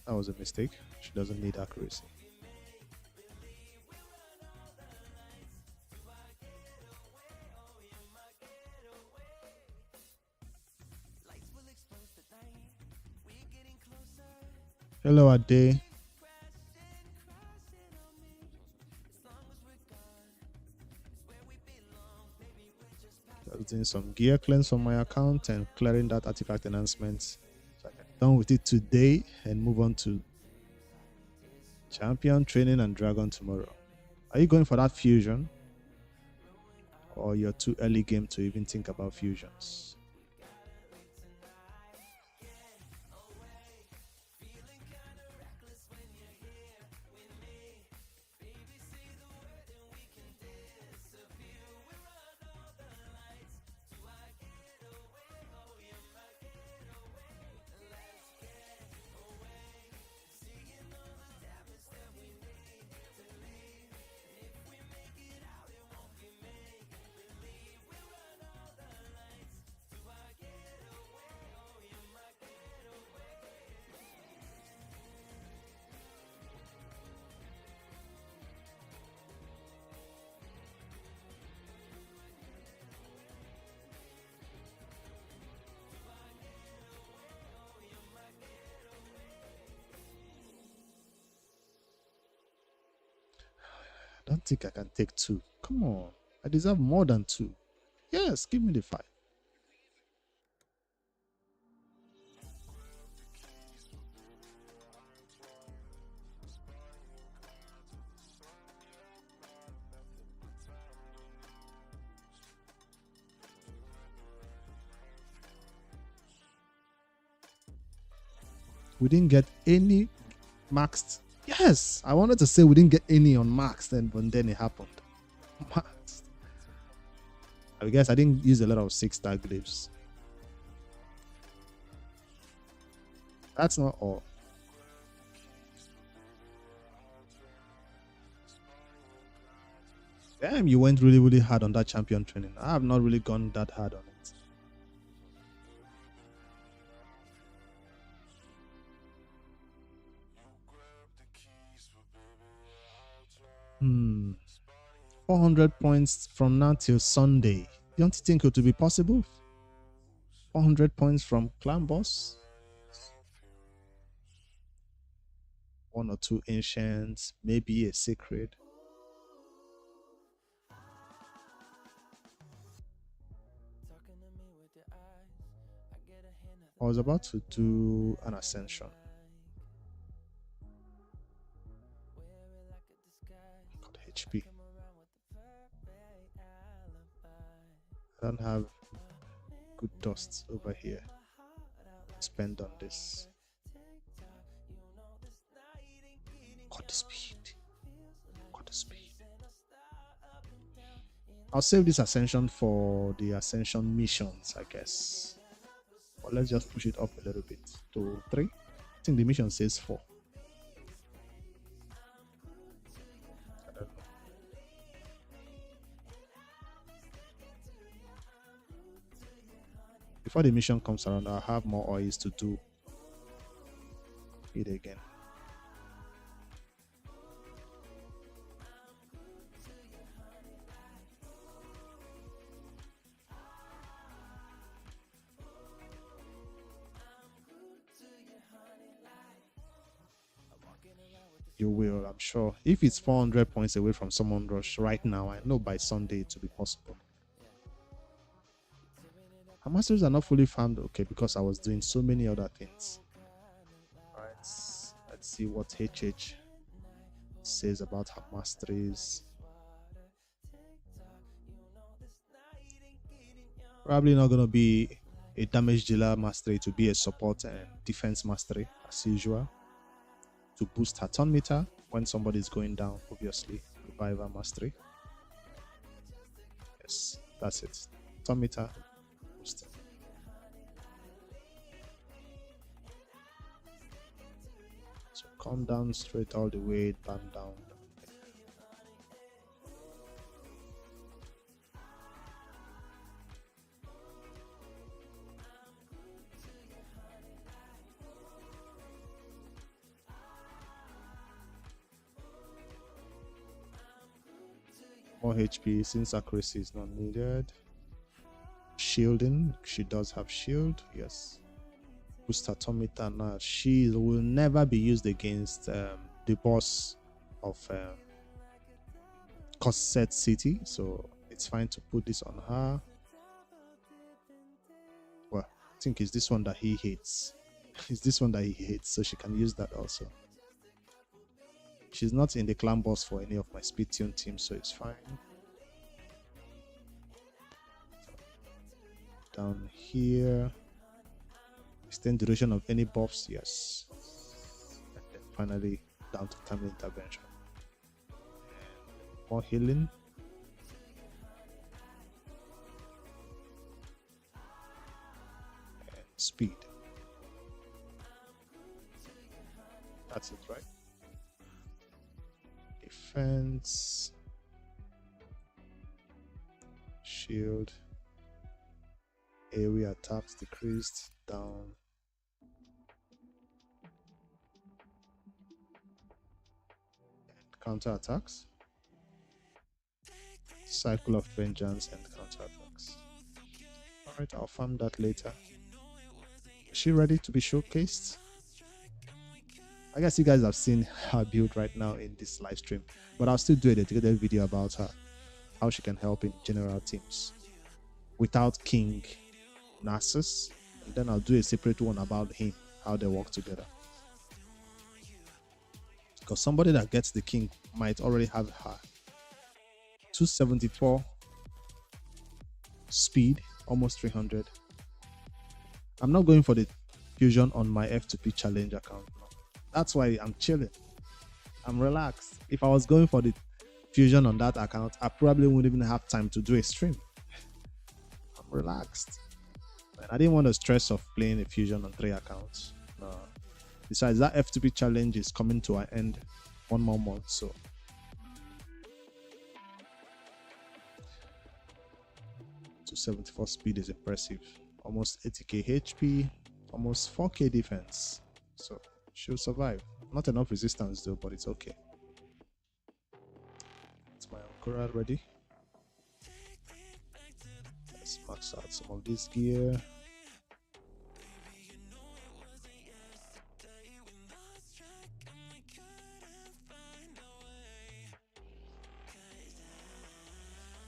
That was a mistake. She doesn't need accuracy. Hello, Ade. Just doing some gear cleanse on my account and clearing that artifact enhancement. So I can be done with it today and move on to champion training and dragon tomorrow. Are you going for that fusion? Or you're too early game to even think about fusions? I don't think I can take 2. Come on. I deserve more than 2. Yes, give me the 5. We didn't get any maxed. Yes, I wanted to say we didn't get any on maxed, but then it happened. Maxed. I guess I didn't use a lot of 6-star glyphs. That's not all. Damn, you went really, really hard on that champion training. I have not really gone that hard on it. 400 points from now till Sunday. Don't you think it would be possible? 400 points from clan boss. 1 or 2 ancients, maybe a sacred. I was about to do an ascension. Got HP. I don't have good dust over here. Spend on this. Got the speed. Got the speed. I'll save this ascension for the ascension missions, I guess. But let's just push it up a little bit to 3. I think the mission says 4. I don't know. Before the mission comes around, I'll have more oils to do it again. You will, I'm sure. If it's 400 points away from Summon Rush right now, I know by Sunday it will be possible. Our masters are not fully farmed, okay, because I was doing so many other things. Alright, let's see what HH says about her masteries. Probably not going to be a damage dealer mastery, to be a support and defense mastery as usual. To boost her turn meter when somebody is going down, obviously. Reviver mastery. Yes, that's it. Turn meter boost. So come down straight all the way, bam down. More HP since accuracy is not needed. Shielding, she does have shield, yes. Boost atometer now. She will never be used against the boss of Corset City, so it's fine to put this on her. Well, I think it's this one that he hates. It's this one that he hates, so she can use that also. She's not in the clan boss for any of my speed tune teams, so it's fine. Down here, extend duration of any buffs, yes. And then finally down to timely intervention. More healing. And speed. That's it, right? Defense. Shield. Area attacks decreased down. And counter attacks. Cycle of vengeance and counter attacks. Alright, I'll farm that later. Is she ready to be showcased? I guess you guys have seen her build right now in this live stream, but I'll still do a dedicated video about her, how she can help in general teams without King Narcissus, and then I'll do a separate one about him, how they work together. Because somebody that gets the King might already have her. 274 speed, almost 300. I'm not going for the fusion on my F2P challenge account. No. That's why I'm chilling. I'm relaxed. If I was going for the fusion on that account, I probably wouldn't even have time to do a stream. I'm relaxed. And I didn't want the stress of playing a fusion on 3 accounts. No. Besides, that F2P challenge is coming to an end 1 more month, so 274 speed is impressive. Almost 80k HP, almost 4k defense. So she'll survive. Not enough resistance though, but it's okay. It's my Ankura ready. Let's max out some of this gear.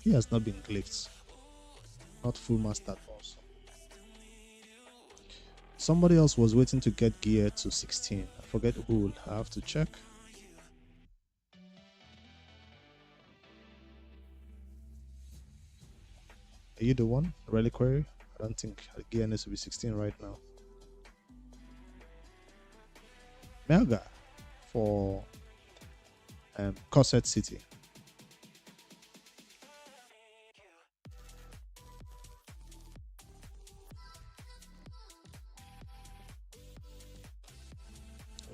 He has not been glitched. Not full mastered also. Somebody else was waiting to get gear to 16. I forget who. I have to check. Are you the one? Reliquary? I don't think gear needs to be 16 right now. Melga for Corset City.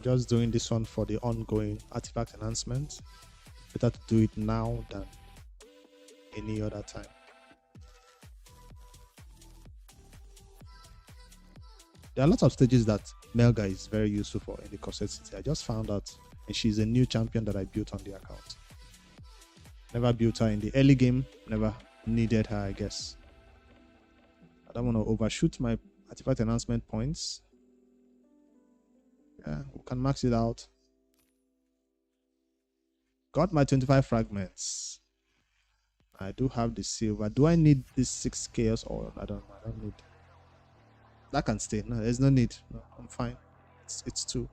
Just doing this one for the ongoing artifact enhancement. Better to do it now than any other time. There are lots of stages that Melga is very useful for in the Corset City. I just found out, and she's a new champion that I built on the account. Never built her in the early game, never needed her, I guess. I don't want to overshoot my artifact enhancement points. Yeah, we can max it out. Got my 25 fragments. I do have the silver. Do I need this 6 chaos or I don't need. That can stay. No, there's no need. No, I'm fine. It's 2.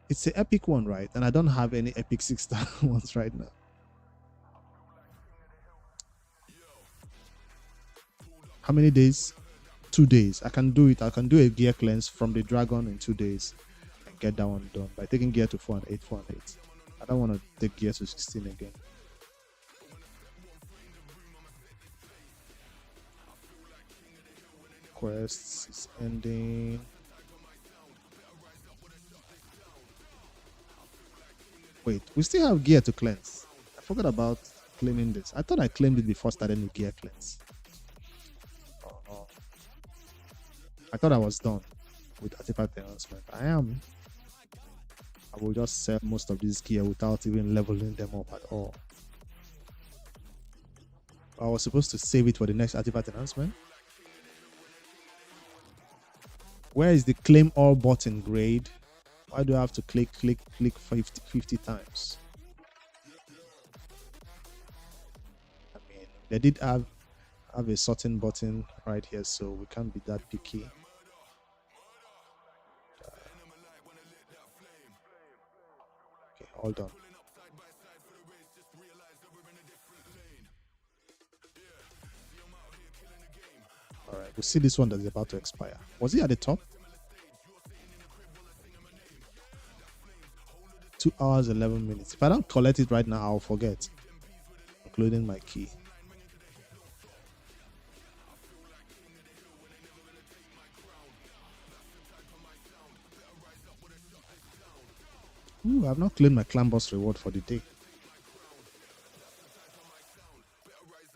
It's the epic one, right? And I don't have any epic 6-star ones right now. How many days? 2 days. I can do it. I can do a gear cleanse from the dragon in 2 days and get that one done by taking gear to 4 and 8, 4 and 8. I don't want to take gear to 16 again. Quests is ending. Wait, we still have gear to cleanse. I forgot about claiming this. I thought I claimed it before starting the gear cleanse. Oh. I thought I was done with artifact enhancement. I am. I will just sell most of this gear without even leveling them up at all. I was supposed to save it for the next artifact enhancement. Where is the claim all button grade? Why do I have to click 50 times? I mean, they did have a certain button right here, so we can't be that picky. Okay, hold on. All right, we'll see this one that's about to expire. Was it at the top? 2 hours 11 minutes. If I don't collect it right now, I'll forget, including my key. Ooh, I've not claimed my clan boss reward for the day.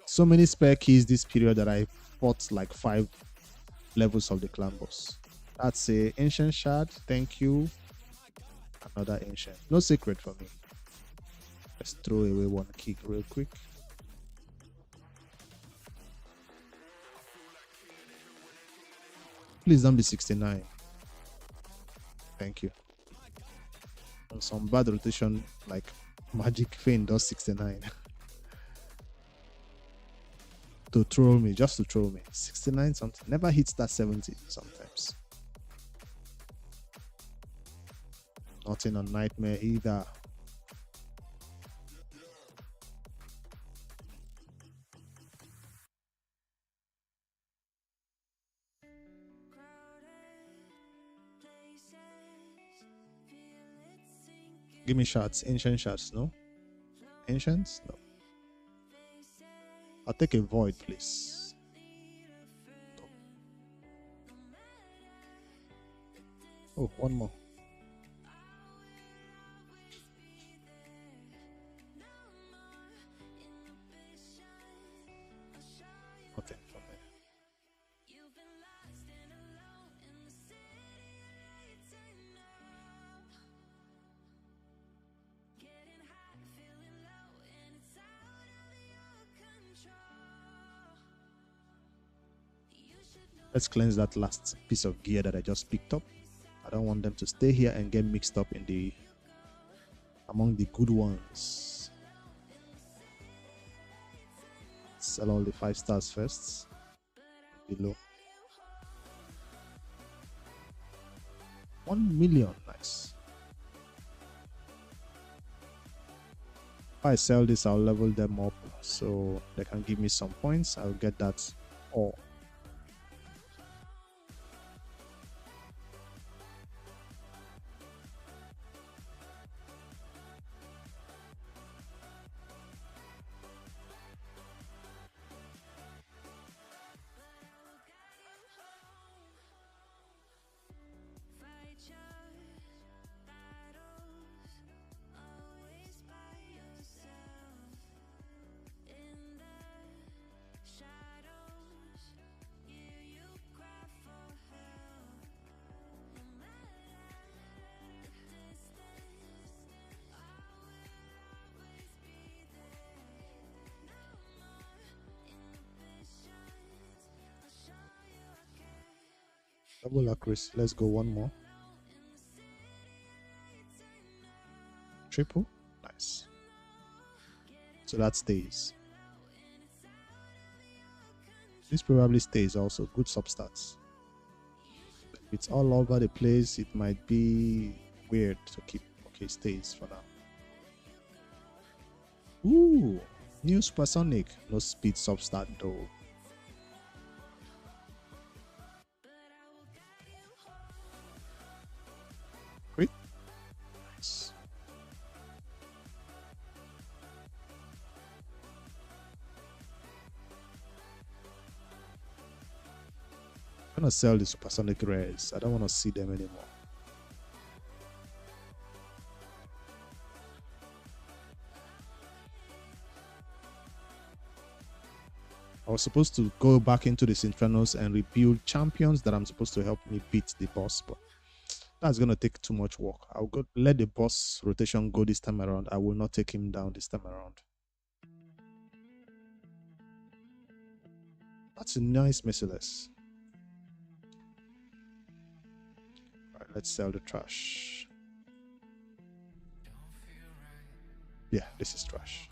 So many spare keys this period that I fought like 5 levels of the clan boss. That's a ancient shard. Thank you. Another ancient. No secret for me. Let's throw away one key real quick. Please don't be 69. Thank you. On some bad rotation like Magic Feint does 69. To throw me, just to throw me. 69 something. Never hits that 70 sometimes. Nothing on Nightmare either. Give me shots, ancient shots, no? Ancients? No. I'll take a void, please. No. Oh, one more. Nothing from there. Let's cleanse that last piece of gear that I just picked up. I don't want them to stay here and get mixed up in the among the good ones. Sell all the 5 stars first. Below. 1 million, nice. If I sell this, I'll level them up so they can give me some points. I'll get that all. Double accuracy. Let's go one more. Triple. Nice. So that stays. This probably stays also. Good substats. If it's all over the place, it might be weird to keep. Okay, stays for now. Ooh, new supersonic. No speed substat though. Great. Nice. I'm gonna sell the supersonic rares. I don't want to see them anymore. I was supposed to go back into the Infernos and rebuild champions that I'm supposed to help me beat the boss, but that's gonna take too much work. I'll go let the boss rotation go this time around. I will not take him down this time around. That's a nice merciless. Alright, let's sell the trash. Yeah, this is trash.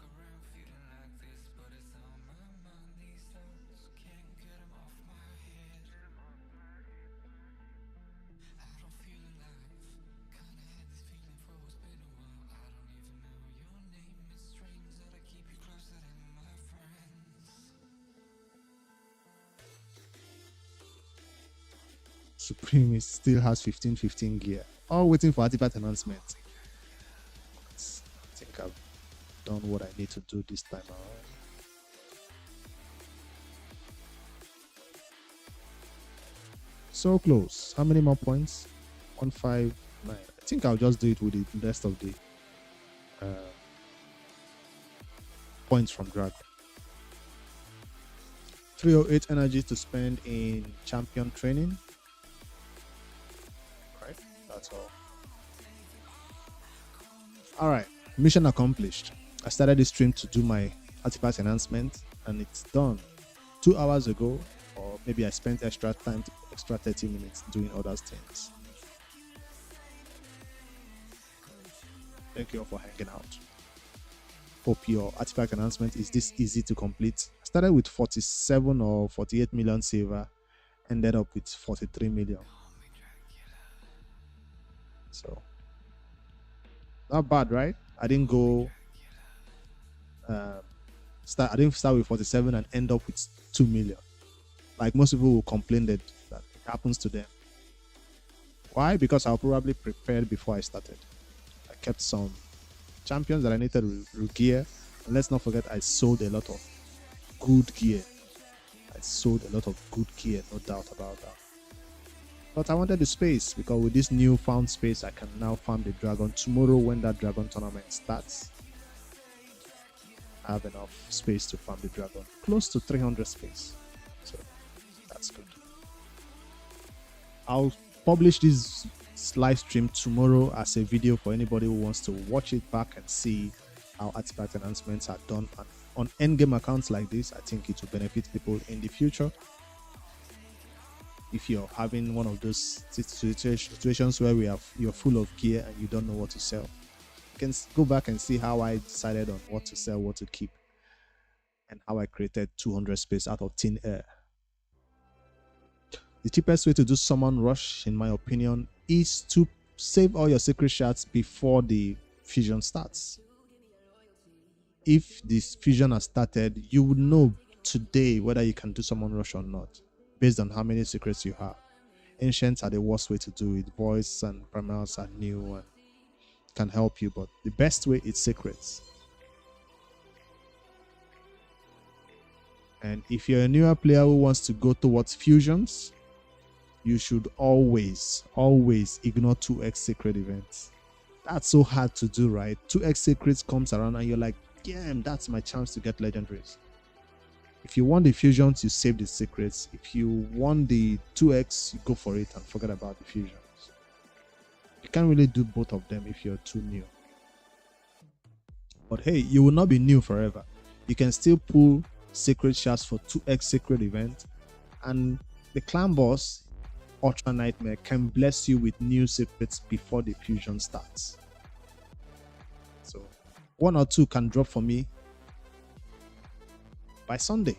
Supreme still has 15 gear. All waiting for artifact enhancement. I think I've done what I need to do this time around. So close. How many more points? 159. I think I'll just do it with the rest of the points from Dragon. 308 energy to spend in champion training. Right, that's all. Alright, mission accomplished. I started this stream to do my artifact enhancement and it's done 2 hours ago, or maybe I spent extra time, extra 30 minutes doing other things. Thank you all for hanging out. Hope your artifact enhancement is this easy to complete. I started with 47 or 48 million silver, ended up with 43 million. So not bad, right? I didn't go I didn't start with 47 and end up with 2 million. Like most people will complain that it happens to them. Why? Because I probably prepared before I started. I kept some champions that I needed gear. And let's not forget, I sold a lot of good gear. I sold a lot of good gear, no doubt about that. But I wanted the space, because with this new found space, I can now farm the dragon. Tomorrow, when that dragon tournament starts, I have enough space to farm the dragon. Close to 300 space. So that's good. I'll publish this live stream tomorrow as a video for anybody who wants to watch it back and see how artifact enhancements are done. And on endgame accounts like this, I think it will benefit people in the future. If you're having one of those situations where you're full of gear and you don't know what to sell, you can go back and see how I decided on what to sell, what to keep, and how I created 200 space out of thin air. The cheapest way to do summon rush, in my opinion, is to save all your secret shards before the fusion starts. If this fusion has started, you would know today whether you can do summon rush or not, based on how many secrets you have. Ancients are the worst way to do it. Voice and primals are new and can help you, but the best way is secrets. And if you're a newer player who wants to go towards fusions, you should always ignore 2x secret events. That's so hard to do, right? 2x secrets comes around and you're like, damn, that's my chance to get legendaries. If you want the fusions, you save the secrets. If you want the 2x, you go for it and forget about the fusions. You can't really do both of them if you're too new. But hey, you will not be new forever. You can still pull secret shards for 2x secret event, and the clan boss, Ultra Nightmare, can bless you with new secrets before the fusion starts. So 1 or 2 can drop for me by Sunday.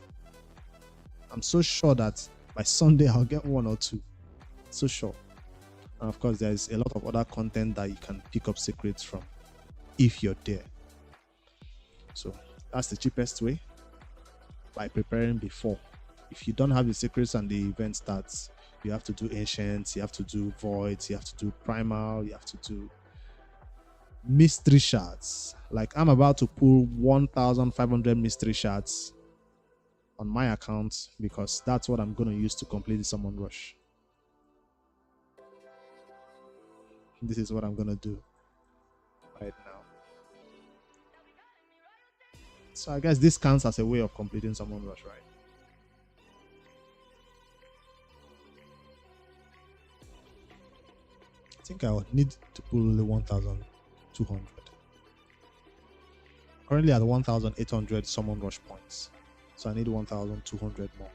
I'm so sure that by Sunday I'll get 1 or 2. So sure. And of course, there's a lot of other content that you can pick up secrets from if you're there. So that's the cheapest way, by preparing before. If you don't have the secrets and the event starts, you have to do ancients, you have to do voids, you have to do primal, you have to do mystery shards. Like I'm about to pull 1,500 mystery shards on my account, because that's what I'm going to use to complete the summon rush. This is what I'm going to do right now. So I guess this counts as a way of completing summon rush, right? I think I would need to pull only 1,200. Currently at 1,800 summon rush points. So I need 1,200 more.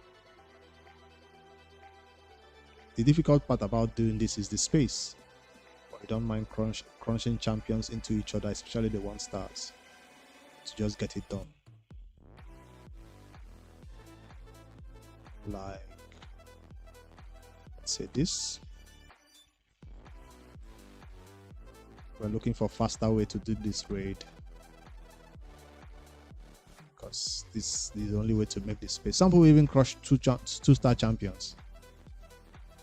The difficult part about doing this is the space. But I don't mind crunching champions into each other, especially the 1-stars, to just get it done. Like, let's say this. We're looking for a faster way to do this raid, because this is the only way to make this space. Some people even crush 2-star champions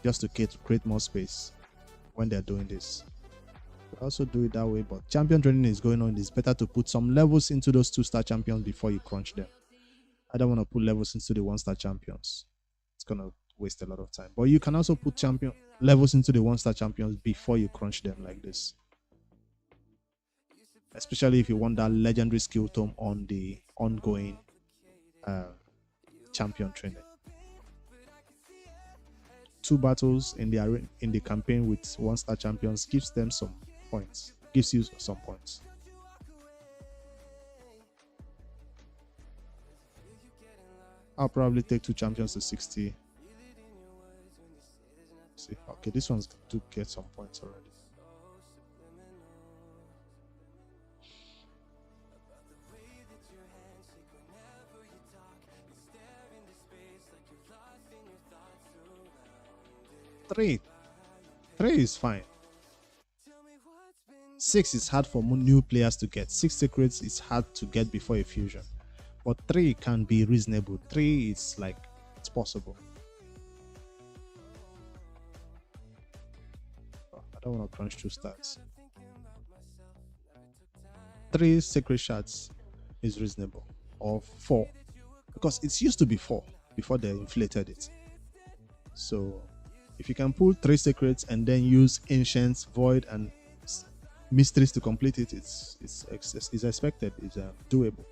just to create more space when they're doing this. We also do it that way, but champion training is going on. It's better to put some levels into those 2-star champions before you crunch them. I don't want to put levels into the 1-star champions. It's gonna waste a lot of time. But you can also put levels into the 1-star champions before you crunch them like this. Especially if you want that legendary skill tome on the ongoing champion training. 2 battles in the campaign with 1-star champions gives them some points. Gives you some points. I'll probably take 2 champions to 60. See, okay, this one's to get some points already. Three is fine. 6 is hard for new players to get. 6 secrets is hard to get before a fusion, but 3 can be reasonable. 3 is like, it's possible. Oh, I don't want to crunch 2 stars. 3 secret shards is reasonable, or 4, because it used to be 4 before they inflated it. So if you can pull 3 secrets and then use ancients, void, and mysteries to complete it, it's expected. It's doable.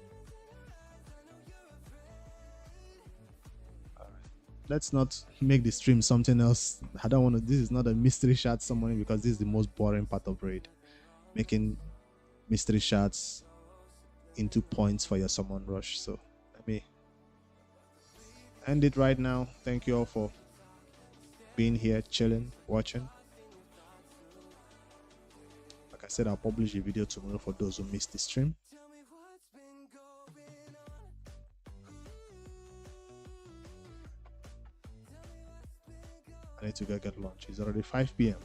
All right. Let's not make the stream something else. I don't want to. This is not a mystery shard summoning, because this is the most boring part of raid. Making mystery shards into points for your summon rush. So let me end it right now. Thank you all for being here, chilling, watching. Like I said, I'll publish a video tomorrow for those who missed the stream. I need to go get lunch. It's already 5 p.m.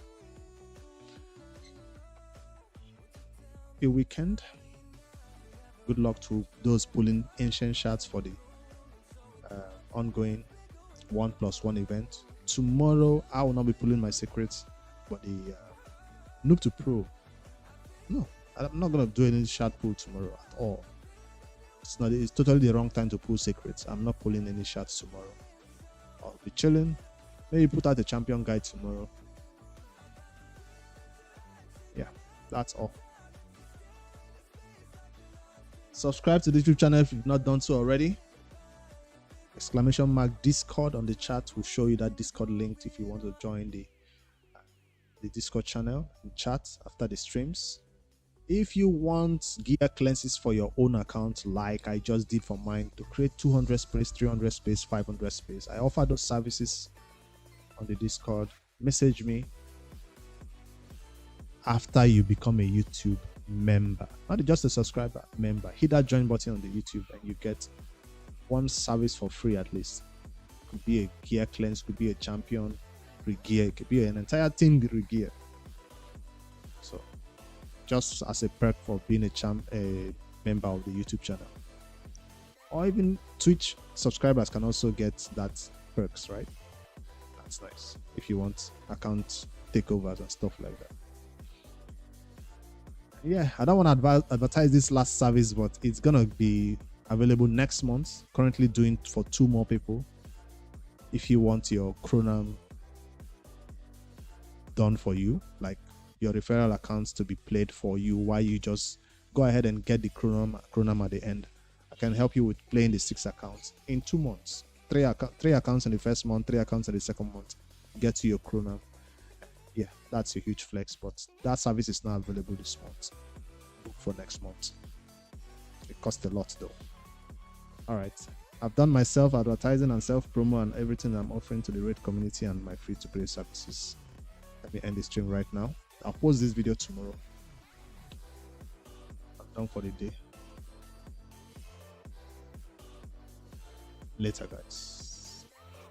A weekend. Good luck to those pulling ancient shards for the ongoing 1+1 event. Tomorrow I will not be pulling my secrets, but the Noob2Pro. No, I'm not gonna do any shard pull tomorrow at all. It's totally the wrong time to pull secrets. I'm not pulling any shards tomorrow. I'll be chilling. Maybe put out the champion guide tomorrow. Yeah, that's all. Subscribe to the YouTube channel if you've not done so already. ! Discord on the chat will show you that Discord link if you want to join the Discord channel and chat after the streams. If you want gear cleanses for your own account, like I just did for mine, to create 200 space, 300 space, 500 space, I offer those services on the Discord. Message me after you become a YouTube member, not just a subscriber, member. Hit that join button on the YouTube and you get one service for free at least. Could be a gear cleanse, could be a champion re-gear, could be an entire team re-gear. So just as a perk for being a member of the YouTube channel. Or even Twitch subscribers can also get that perks, right? That's nice if you want account takeovers and stuff like that. Yeah, I don't want to advertise this last service, but it's gonna be available next month. Currently doing for 2 more people. If you want your Chronam done for you, like your referral accounts to be played for you, while you just go ahead and get the Chronam at the end, I can help you with playing the 6 accounts in 2 months. 3 accounts in the first month, 3 accounts in the second month. Get to your Chronam. Yeah, that's a huge flex, but that service is not available this month. Book for next month. It costs a lot though. All right, I've done my self-advertising and self-promo and everything I'm offering to the Raid community and my free-to-play services. Let me end the stream right now. I'll post this video tomorrow. I'm done for the day. Later, guys.